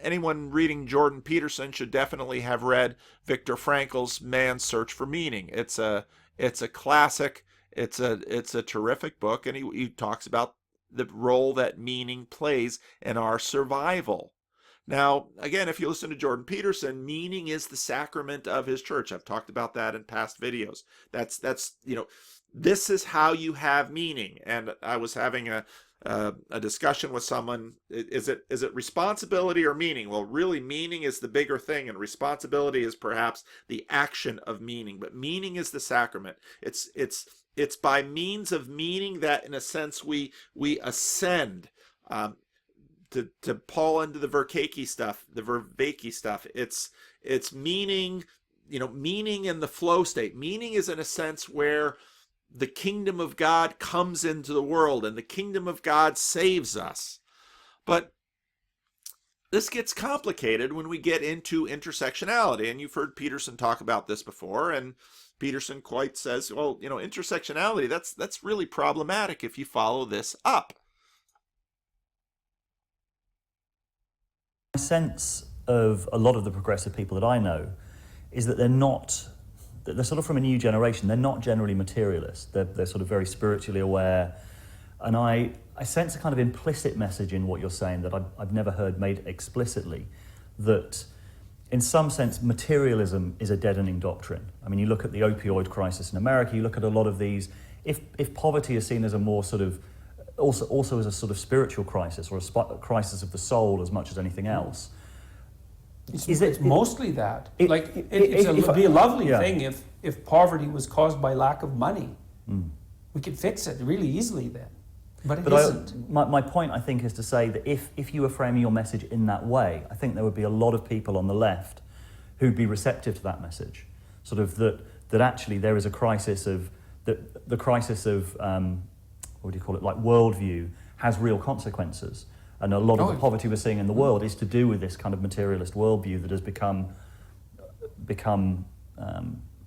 anyone reading Jordan Peterson should definitely have read Viktor Frankl's Man's Search for Meaning. It's a classic. It's a terrific book, and he talks about the role that meaning plays in our survival. Now, again, if you listen to Jordan Peterson, meaning is the sacrament of his church. I've talked about that in past videos. That's this is how you have meaning. And I was having a discussion with someone. Is it responsibility or meaning? Well, really, meaning is the bigger thing, and responsibility is perhaps the action of meaning. But meaning is the sacrament. It's by means of meaning that, in a sense, we ascend to pull into the Vervaeke stuff. It's meaning, meaning in the flow state. Meaning is, in a sense, where the kingdom of God comes into the world and the kingdom of God saves us. But this gets complicated when we get into intersectionality, and you've heard Peterson talk about this before, and Peterson quite says, well, intersectionality, that's really problematic if you follow this up. My sense of a lot of the progressive people that I know is that they're sort of from a new generation. They're not generally materialist. They're sort of very spiritually aware. And I sense a kind of implicit message in what you're saying that I've never heard made explicitly, that in some sense, materialism is a deadening doctrine. I mean, you look at the opioid crisis in America, you look at a lot of these, if poverty is seen as a more sort of, also as a sort of spiritual crisis or a crisis of the soul as much as anything else. It's mostly that. It would be a lovely thing if poverty was caused by lack of money. We could fix it really easily then. But it isn't. My point, I think, is to say that if you were framing your message in that way, I think there would be a lot of people on the left who'd be receptive to that message. Sort of that actually there is a crisis of, the crisis of, what do you call it, like worldview has real consequences. And a lot of the poverty we're seeing in the world is to do with this kind of materialist worldview that has become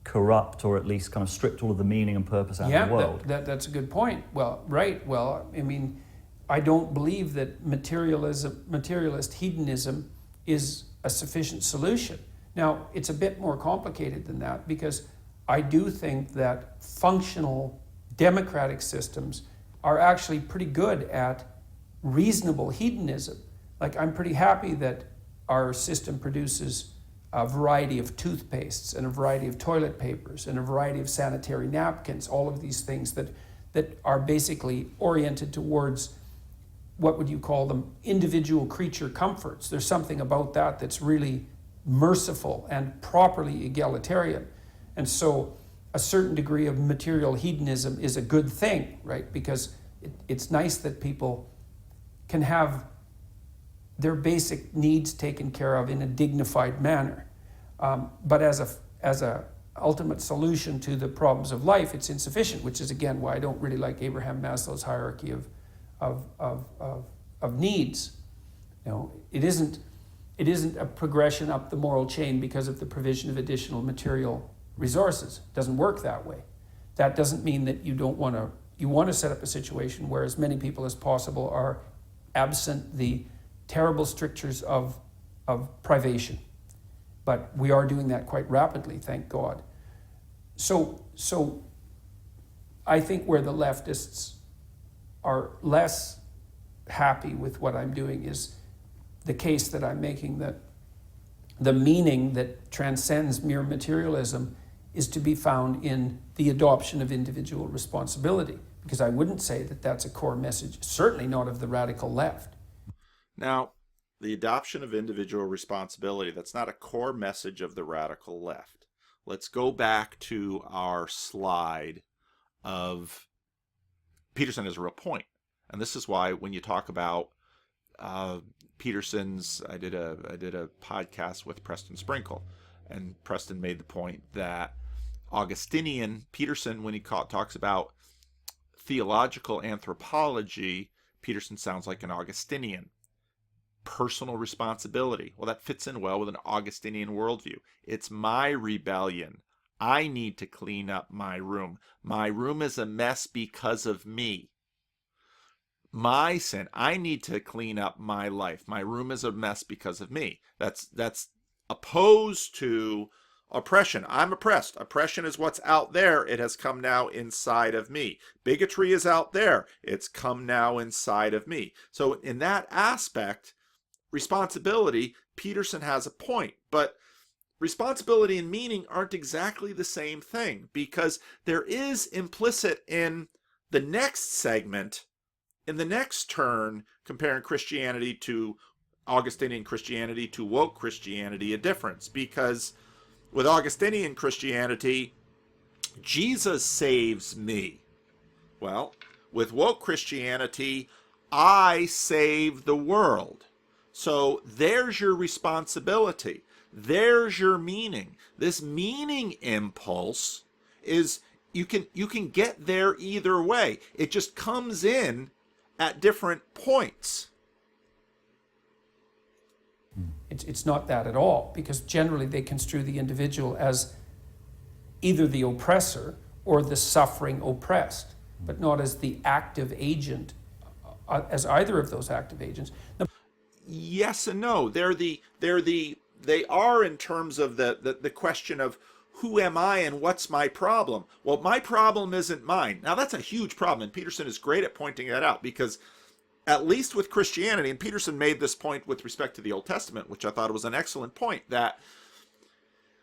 corrupt, or at least kind of stripped all of the meaning and purpose out of the world. That's a good point. Well, right. Well, I mean, I don't believe that materialist hedonism is a sufficient solution. Now, it's a bit more complicated than that, because I do think that functional democratic systems are actually pretty good at reasonable hedonism. Like, I'm pretty happy that our system produces a variety of toothpastes and a variety of toilet papers and a variety of sanitary napkins, all of these things that are basically oriented towards, what would you call them, individual creature comforts. There's something about that that's really merciful and properly egalitarian. And so a certain degree of material hedonism is a good thing, right? Because it's nice that people can have their basic needs taken care of in a dignified manner. But as a ultimate solution to the problems of life, it's insufficient, which is again why I don't really like Abraham Maslow's hierarchy of needs. You know, it isn't a progression up the moral chain because of the provision of additional material resources. It doesn't work that way. That doesn't mean that you want to set up a situation where as many people as possible are absent the terrible strictures of privation. But we are doing that quite rapidly, thank God. So I think where the leftists are less happy with what I'm doing is the case that I'm making, that the meaning that transcends mere materialism is to be found in the adoption of individual responsibility. Because I wouldn't say that that's a core message, certainly not of the radical left. Now, the adoption of individual responsibility, that's not a core message of the radical left. Let's go back to our slide of Peterson as a real point. And this is why when you talk about Peterson's, I did a podcast with Preston Sprinkle, and Preston made the point that Augustinian, Peterson, when he talks about theological anthropology, Peterson sounds like an Augustinian. Personal responsibility. Well, that fits in well with an Augustinian worldview. It's my rebellion. I need to clean up my room. My room is a mess because of me. My sin. I need to clean up my life. My room is a mess because of me. That's opposed to oppression. I'm oppressed. Oppression is what's out there. It has come now inside of me. Bigotry is out there. It's come now inside of me. So in that aspect, responsibility, Peterson has a point, but responsibility and meaning aren't exactly the same thing, because there is implicit in the next segment, in the next turn, comparing Christianity to Augustinian Christianity to woke Christianity, a difference. Because with Augustinian Christianity, Jesus saves me. Well, with woke Christianity, I save the world. So there's your responsibility. There's your meaning. This meaning impulse is, you can get there either way. It just comes in at different points. It's not that at all, because generally they construe the individual as either the oppressor or the suffering oppressed, but not as the active agent, as either of those active agents. Yes and no. They are in terms of the question of who am I and what's my problem? Well, my problem isn't mine. Now that's a huge problem, and Peterson is great at pointing that out, because at least with Christianity, and Peterson made this point with respect to the Old Testament, which I thought was an excellent point, that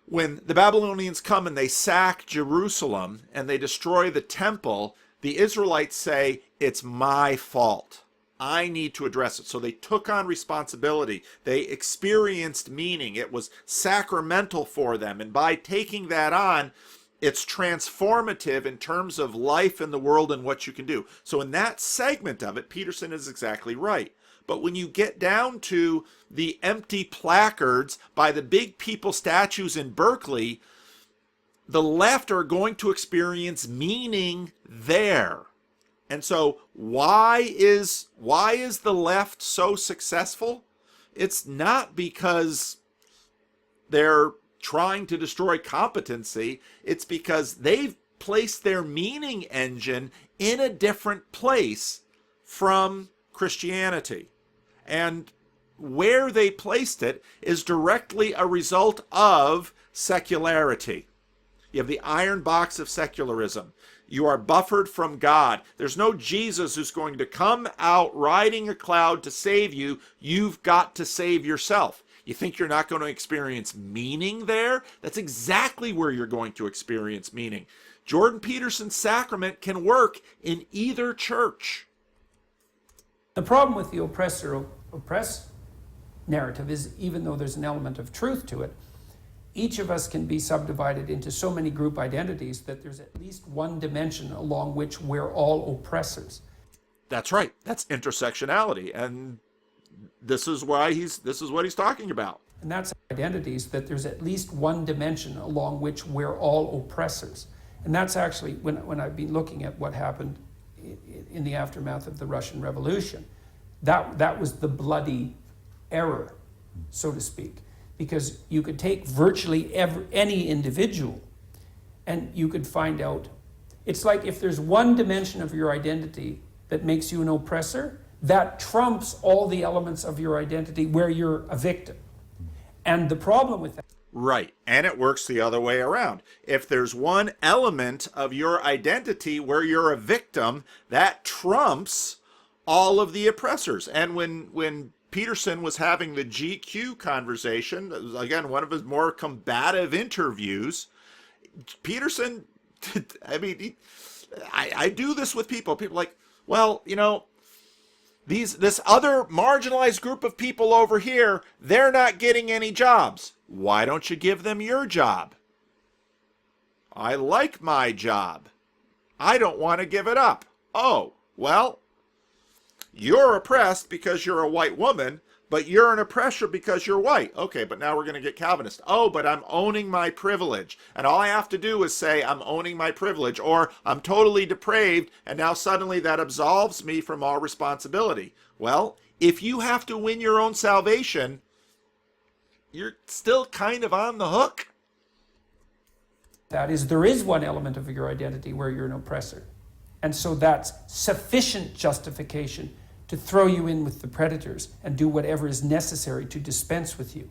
when the Babylonians come and they sack Jerusalem and they destroy the temple, the Israelites say, it's my fault. I need to address it. So they took on responsibility. They experienced meaning. It was sacramental for them. And by taking that on, it's transformative in terms of life in the world and what you can do. So in that segment of it, Peterson is exactly right. But when you get down to the empty placards by the big people statues in Berkeley, the left are going to experience meaning there. And so why is the left so successful? It's not because they're trying to destroy competency. It's because they've placed their meaning engine in a different place from Christianity. And where they placed it is directly a result of secularity. You have the iron box of secularism. You are buffered from God. There's no Jesus who's going to come out riding a cloud to save you. You've got to save yourself. You think you're not going to experience meaning there? That's exactly where you're going to experience meaning. Jordan Peterson's sacrament can work in either church. The problem with the oppress narrative is, even though there's an element of truth to it, each of us can be subdivided into so many group identities that there's at least one dimension along which we're all oppressors. That's right. That's intersectionality, and this is what he's talking about. And that's identities, that there's at least one dimension along which we're all oppressors. And that's actually, when I've been looking at what happened in the aftermath of the Russian Revolution, that was the bloody error, so to speak. Because you could take virtually any individual and you could find out. It's like if there's one dimension of your identity that makes you an oppressor, that trumps all the elements of your identity where you're a victim. And the problem with that... Right, and it works the other way around. If there's one element of your identity where you're a victim, that trumps all of the oppressors. And when Peterson was having the GQ conversation, that was, again, one of his more combative interviews, Peterson, I do this with people. People are like, well, this other marginalized group of people over here, they're not getting any jobs. Why don't you give them your job? I like my job. I don't want to give it up. Oh, well, you're oppressed because you're a white woman, but you're an oppressor because you're white. Okay, but now we're going to get Calvinist. Oh, but I'm owning my privilege. And all I have to do is say I'm owning my privilege, or I'm totally depraved, and now suddenly that absolves me from all responsibility. Well, if you have to win your own salvation, you're still kind of on the hook. That is, there is one element of your identity where you're an oppressor. And so that's sufficient justification to throw you in with the predators and do whatever is necessary to dispense with you.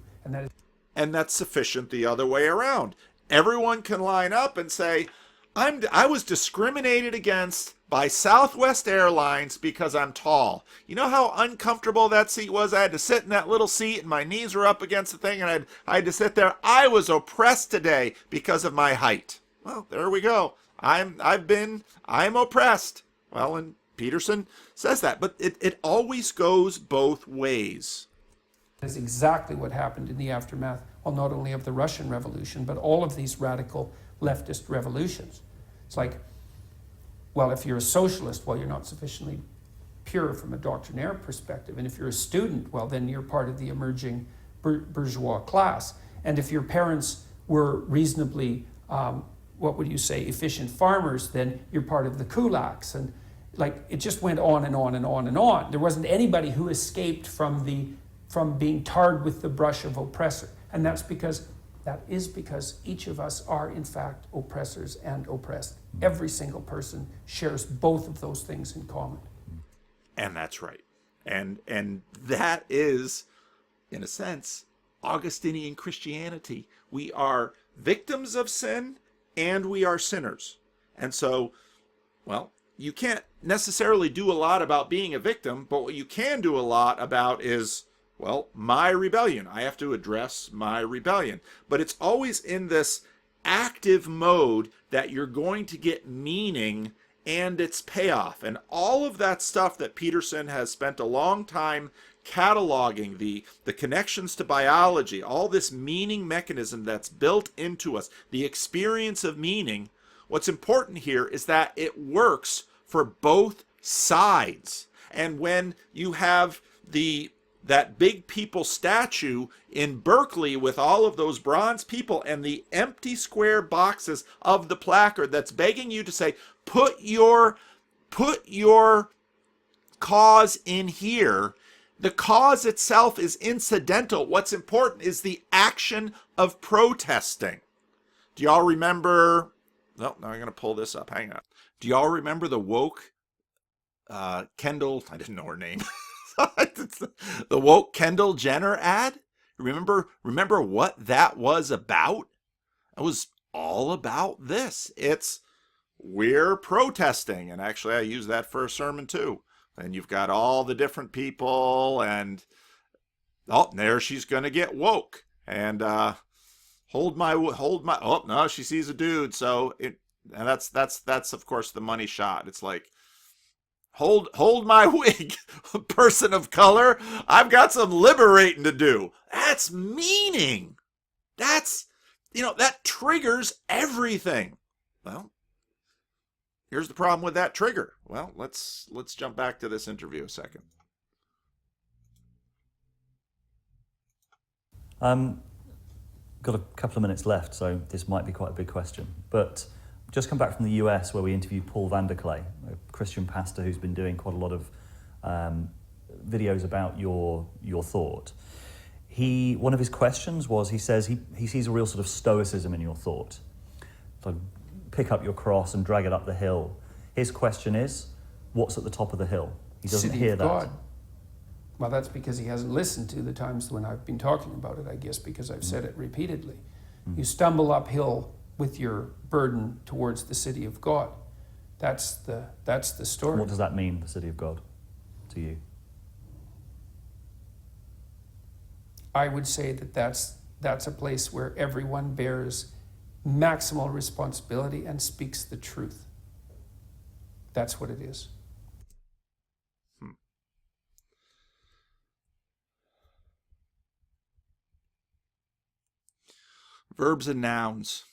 And that's sufficient the other way around. Everyone can line up and say, I was discriminated against by Southwest Airlines because I'm tall. You know how uncomfortable that seat was? I had to sit in that little seat and my knees were up against the thing and I had to sit there. I was oppressed today because of my height. Well, there we go. I'm oppressed. Well, and Peterson says that, but it always goes both ways. That's exactly what happened in the aftermath, well, not only of the Russian Revolution, but all of these radical leftist revolutions. It's like, well, if you're a socialist, well, you're not sufficiently pure from a doctrinaire perspective. And if you're a student, well, then you're part of the emerging bourgeois class. And if your parents were reasonably, what would you say, efficient farmers, then you're part of the kulaks. And like, it just went on and on and on and on. There wasn't anybody who escaped from being tarred with the brush of oppressor. And that is because each of us are, in fact, oppressors and oppressed. Every single person shares both of those things in common. And that's right. And that is, in a sense, Augustinian Christianity. We are victims of sin and we are sinners. And so, well, you can't necessarily do a lot about being a victim, but what you can do a lot about is, well, my rebellion. I have to address my rebellion. But it's always in this active mode that you're going to get meaning and its payoff. And all of that stuff that Peterson has spent a long time cataloging, the connections to biology, all this meaning mechanism that's built into us, the experience of meaning, what's important here is that it works for both sides. And when you have that big people statue in Berkeley with all of those bronze people and the empty square boxes of the placard that's begging you to say, put your Put your cause in here. The cause itself is incidental. What's important is the action of protesting. Do y'all remember? No, now I'm going to pull this up. Hang on. Do y'all remember the woke Kendall? I didn't know her name. The woke Kendall Jenner ad? Remember what that was about? It was all about this. It's we're protesting. And actually, I use that for a sermon too. And you've got all the different people, and oh, there she's gonna get woke. And hold my. Oh no, she sees a dude. So and that's of course the money shot. It's like, hold my wig, person of color. I've got some liberating to do. That's meaning. That's, that triggers everything. Well, here's the problem with that trigger. Well, let's jump back to this interview a second. Got a couple of minutes left, so this might be quite a big question. But just come back from the US, where we interviewed Paul Vanderklay, a Christian pastor who's been doing quite a lot of videos about your thought. One of his questions was, he says he sees a real sort of stoicism in your thought. So pick up your cross and drag it up the hill. His question is, what's at the top of the hill? He doesn't City hear of that. God. Well, that's because he hasn't listened to the times when I've been talking about it, I guess, because I've said it repeatedly. You stumble uphill with your burden towards the city of God. That's the story. What does that mean, the city of God, to you? I would say that's a place where everyone bears maximal responsibility and speaks the truth. That's what it is. Verbs and nouns.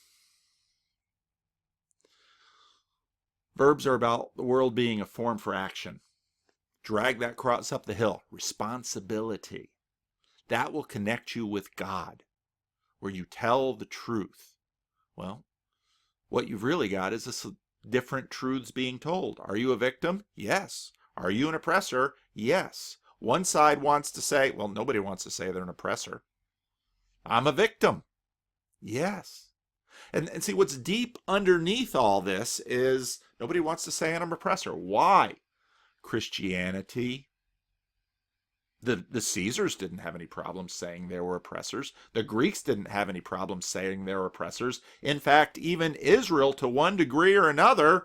Verbs are about the world being a form for action. Drag that cross up the hill. Responsibility. That will connect you with God, where you tell the truth. Well, what you've really got is different truths being told. Are you a victim? Yes. Are you an oppressor? Yes. One side wants to say, well, nobody wants to say they're an oppressor. I'm a victim. Yes. And see, what's deep underneath all this is nobody wants to say I'm an oppressor. Why? Christianity. The Caesars didn't have any problems saying they were oppressors. The Greeks didn't have any problems saying they were oppressors. In fact, even Israel, to one degree or another,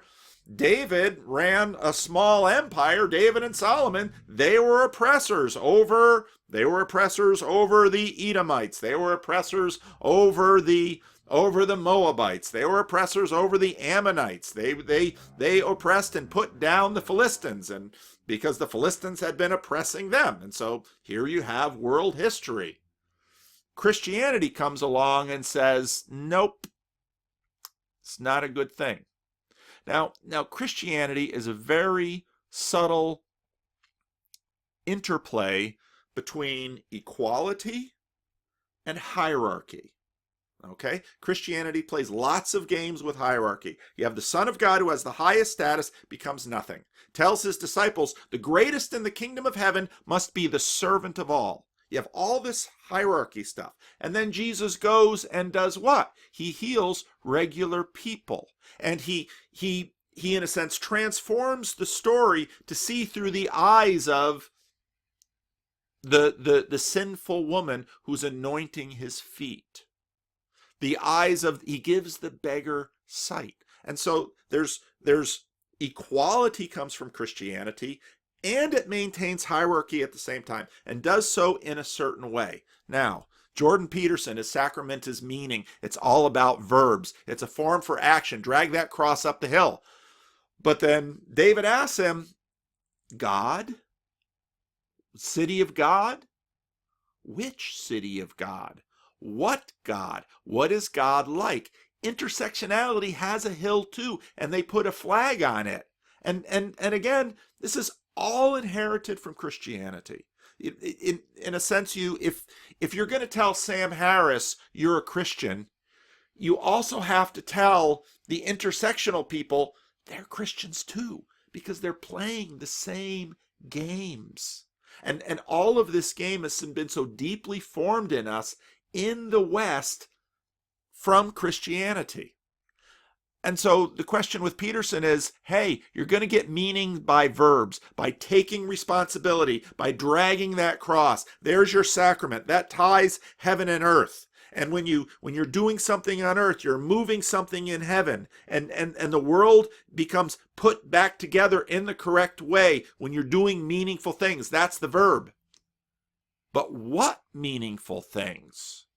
David ran a small empire. David and Solomon, they were oppressors over the Edomites. They were oppressors over the Moabites. They were oppressors over the Ammonites. They oppressed and put down the Philistines, and because the Philistines had been oppressing them. And so here you have world history. Christianity comes along and says, nope, it's not a good thing. Now Christianity is a very subtle interplay between equality and hierarchy. Okay? Christianity plays lots of games with hierarchy. You have the Son of God, who has the highest status, becomes nothing. Tells his disciples, the greatest in the kingdom of heaven must be the servant of all. You have all this hierarchy stuff. And then Jesus goes and does what? He heals regular people. And he in a sense transforms the story to see through the eyes of the sinful woman who's anointing his feet. The eyes of, he gives the beggar sight. And so there's equality comes from Christianity, and it maintains hierarchy at the same time, and does so in a certain way. Now, Jordan Peterson, his sacrament is meaning. It's all about verbs. It's a form for action. Drag that cross up the hill. But then David asks him, God? City of God? Which city of God? What God? What is God like? Intersectionality has a hill too, and they put a flag on it. And again, this is all inherited from Christianity. In a sense, if you're going to tell Sam Harris you're a Christian, you also have to tell the intersectional people they're Christians too, Because they're playing the same games. And all of this game has been so deeply formed in us in the West from Christianity. And so the question with Peterson is, hey, you're going to get meaning by verbs, by taking responsibility, by dragging that cross. There's your sacrament. That ties heaven and earth. And when you're doing something on earth, you're moving something in heaven. And the world becomes put back together in the correct way when you're doing meaningful things. That's the verb. But what meaningful things?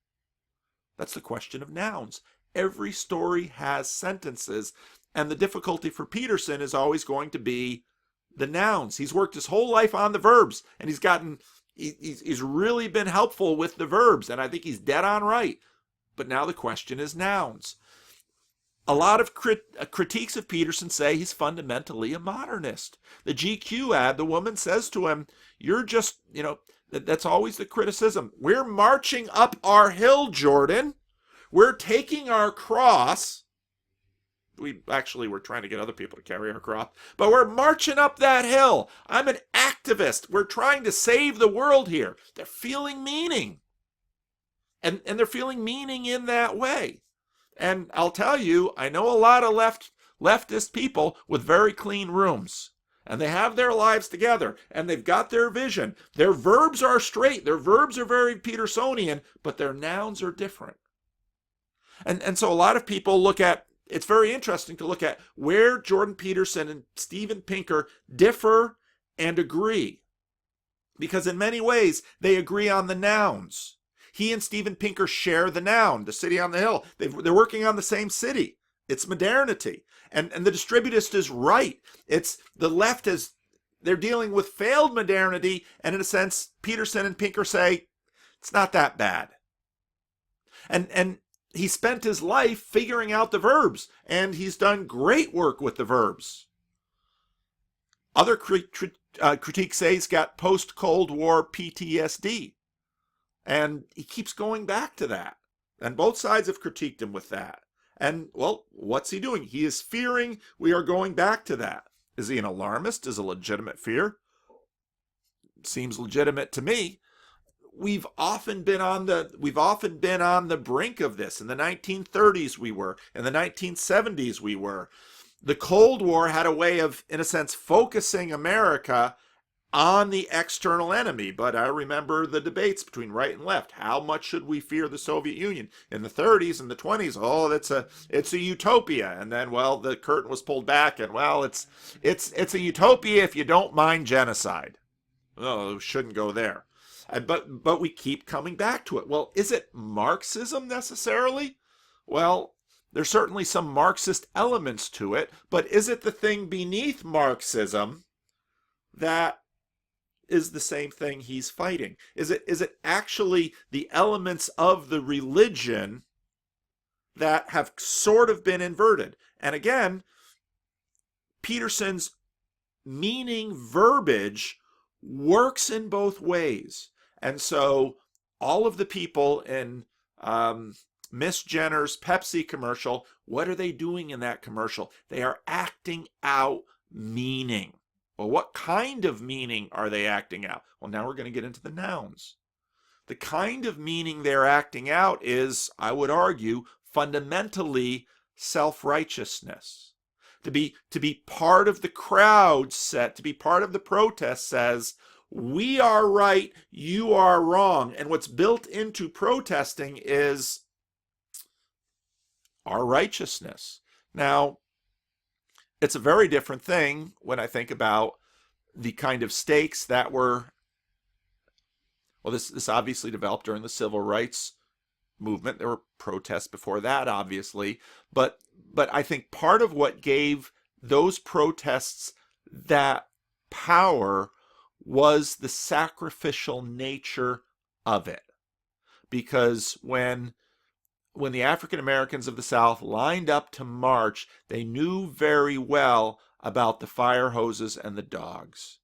That's the question of nouns. Every story has sentences, and the difficulty for Peterson is always going to be the nouns. He's worked his whole life on the verbs, and he's really been helpful with the verbs, and I think he's dead on right. But now the question is nouns. A lot of critiques of Peterson say he's fundamentally a modernist. The GQ ad, the woman says to him, you're just, that's always the criticism. We're marching up our hill, Jordan. We're taking our cross. We actually were trying to get other people to carry our cross, but we're marching up that hill. I'm an activist. We're trying to save the world here. They're feeling meaning. And they're feeling meaning in that way. And I'll tell you, I know a lot of leftist people with very clean rooms. And they have their lives together, and they've got their vision. Their verbs are straight. Their verbs are very Petersonian, but their nouns are different. And so a lot of people look at, it's very interesting to look at where Jordan Peterson and Steven Pinker differ and agree. Because in many ways, they agree on the nouns. He and Steven Pinker share the noun, the city on the hill. They're working on the same city. It's modernity. And the distributist is right. It's the left they're dealing with failed modernity, and in a sense, Peterson and Pinker say, it's not that bad. And he spent his life figuring out the verbs, and he's done great work with the verbs. Other critiques say he's got post-Cold War PTSD, and he keeps going back to that. And both sides have critiqued him with that. And, well, what's he doing? He is fearing we are going back to that. Is he an alarmist? Is a legitimate fear? Seems legitimate to me. We've often been on the brink of this. In the 1930s we were. In the 1970s we were. The Cold War had a way of, in a sense, focusing America on the external enemy. But I remember the debates between right and left. How much should we fear the Soviet Union? In the 30s and the 20s, it's a utopia. And then, well, the curtain was pulled back, and well, it's a utopia if you don't mind genocide. Oh, shouldn't go there. But we keep coming back to it. Well, is it Marxism necessarily? Well, there's certainly some Marxist elements to it, but is it the thing beneath Marxism that is the same thing he's fighting? Is it actually the elements of the religion that have sort of been inverted? And again, Peterson's meaning verbiage works in both ways. And so all of the people in Miss Jenner's Pepsi commercial, what are they doing in that commercial? They are acting out meaning. Well, what kind of meaning are they acting out? Well, now we're going to get into the nouns. The kind of meaning they're acting out is, I would argue, fundamentally self-righteousness. To be part of the crowd set, to be part of the protest says, we are right, you are wrong. And what's built into protesting is our righteousness. Now, it's a very different thing when I think about the kind of stakes that were, well, this obviously developed during the civil rights movement. There were protests before that, obviously, but I think part of what gave those protests that power was the sacrificial nature of it. Because when the African Americans of the South lined up to march, they knew very well about the fire hoses and the dogs.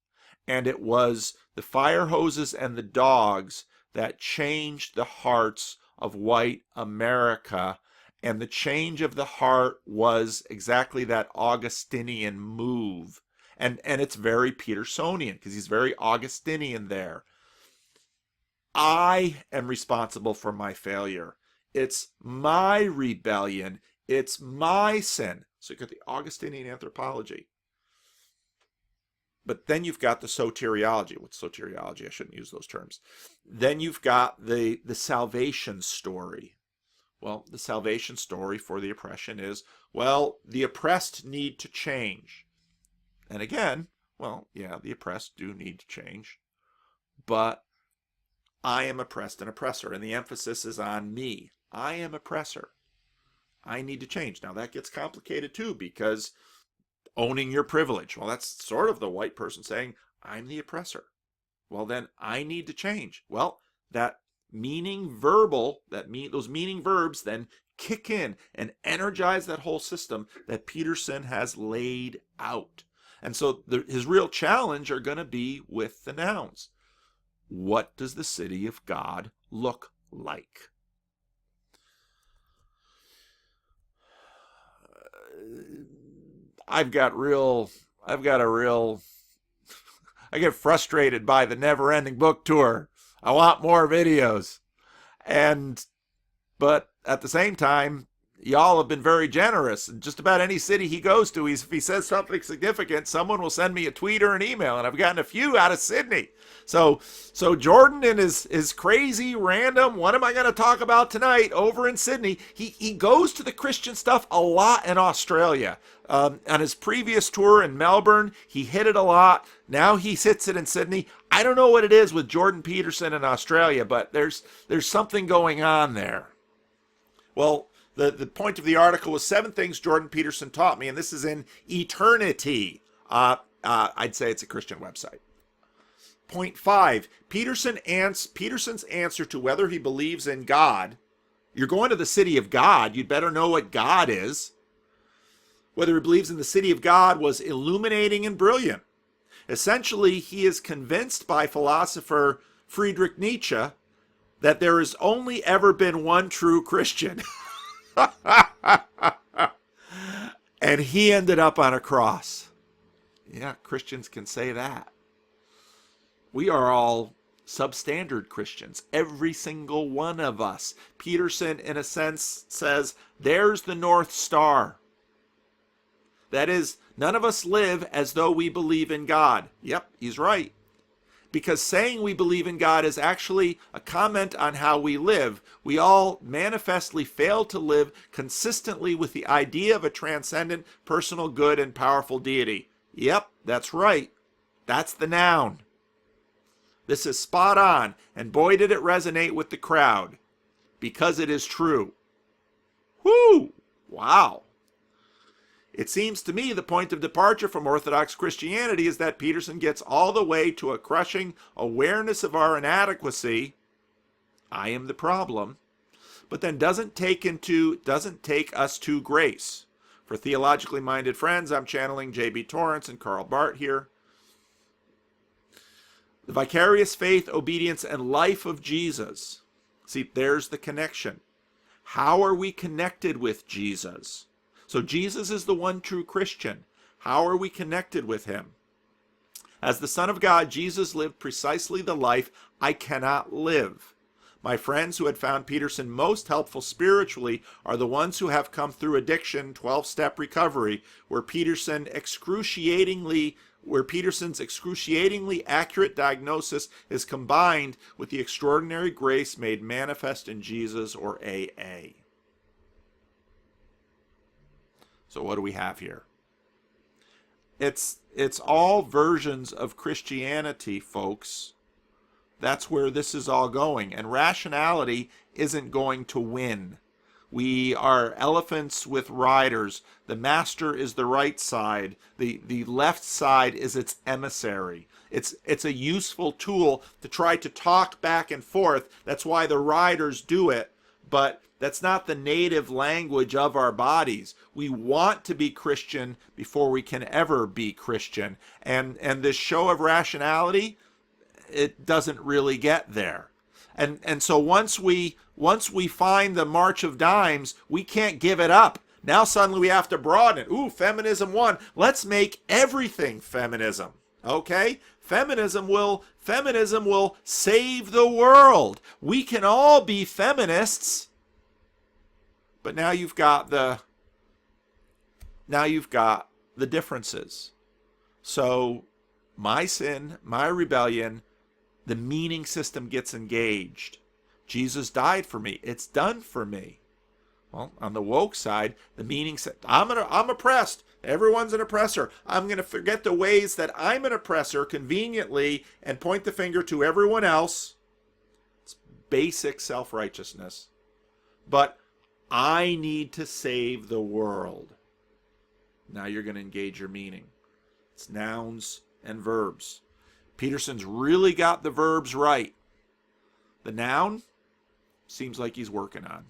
And it was the fire hoses and the dogs that changed the hearts of white America. And the change of the heart was exactly that Augustinian move. And it's very Petersonian because he's very Augustinian there. I am responsible for my failure. It's my rebellion. It's my sin. So you've got the Augustinian anthropology. But then you've got the soteriology. What's soteriology? I shouldn't use those terms. Then you've got the salvation story. Well, the salvation story for the oppression is, well, the oppressed need to change. And again, well, yeah, the oppressed do need to change. But I am oppressed and oppressor, and the emphasis is on me. I am oppressor. I need to change. Now, that gets complicated too, because owning your privilege, well, that's sort of the white person saying, I'm the oppressor. Well, then I need to change. Well, that meaning verbal, those meaning verbs then kick in and energize that whole system that Peterson has laid out. And so his real challenge are going to be with the nouns. What does the city of God look like? I get frustrated by the never-ending book tour. I want more videos. But at the same time, y'all have been very generous. In just about any city he goes to, if he says something significant, someone will send me a tweet or an email, and I've gotten a few out of Sydney. So Jordan and his crazy, random, what am I going to talk about tonight over in Sydney, he goes to the Christian stuff a lot in Australia. On his previous tour in Melbourne, he hit it a lot. Now he hits it in Sydney. I don't know what it is with Jordan Peterson in Australia, but there's something going on there. Well, the point of the article was 7 things Jordan Peterson taught me, and this is in Eternity. I'd say it's a Christian website. Point 5, Peterson's answer to whether he believes in God. You're going to the city of God. You'd better know what God is. Whether he believes in the city of God was illuminating and brilliant. Essentially, he is convinced by philosopher Friedrich Nietzsche that there has only ever been one true Christian. And he ended up on a cross. Yeah, Christians can say that. We are all substandard Christians, every single one of us. Peterson, in a sense, says, there's the North Star. That is, none of us live as though we believe in God. Yep, he's right. Because saying we believe in God is actually a comment on how we live. We all manifestly fail to live consistently with the idea of a transcendent, personal, good, and powerful deity. Yep, that's right. That's the noun. This is spot on, and boy did it resonate with the crowd. Because it is true. Whoo! Wow. It seems to me the point of departure from Orthodox Christianity is that Peterson gets all the way to a crushing awareness of our inadequacy. I am the problem. But then doesn't take us to grace. For theologically minded friends, I'm channeling J.B. Torrance and Karl Barth here. The vicarious faith, obedience, and life of Jesus. See, there's the connection. How are we connected with Jesus? So Jesus is the one true Christian. How are we connected with him? As the Son of God, Jesus lived precisely the life I cannot live. My friends who had found Peterson most helpful spiritually are the ones who have come through addiction, 12-step recovery, where Peterson's excruciatingly accurate diagnosis is combined with the extraordinary grace made manifest in Jesus, or AA. So what do we have here? It's all versions of Christianity, folks. That's where this is all going. And rationality isn't going to win. We are elephants with riders. The master is the right side. The left side is its emissary. It's a useful tool to try to talk back and forth. That's why the riders do it. But that's not the native language of our bodies. We want to be Christian before we can ever be Christian. And this show of rationality, it doesn't really get there. And so once we find the March of Dimes, we can't give it up. Now suddenly we have to broaden it. Ooh, feminism won. Let's make everything feminism. Okay? Feminism will save the world. We can all be feminists. But now you've got the differences. So my sin, my rebellion, the meaning system gets engaged. Jesus died for me. It's done for me. Well, on the woke side, the meaning system, I'm oppressed. Everyone's an oppressor. I'm going to forget the ways that I'm an oppressor conveniently and point the finger to everyone else. It's basic self-righteousness. But I need to save the world. Now you're going to engage your meaning. It's nouns and verbs. Peterson's really got the verbs right. The noun seems like he's working on.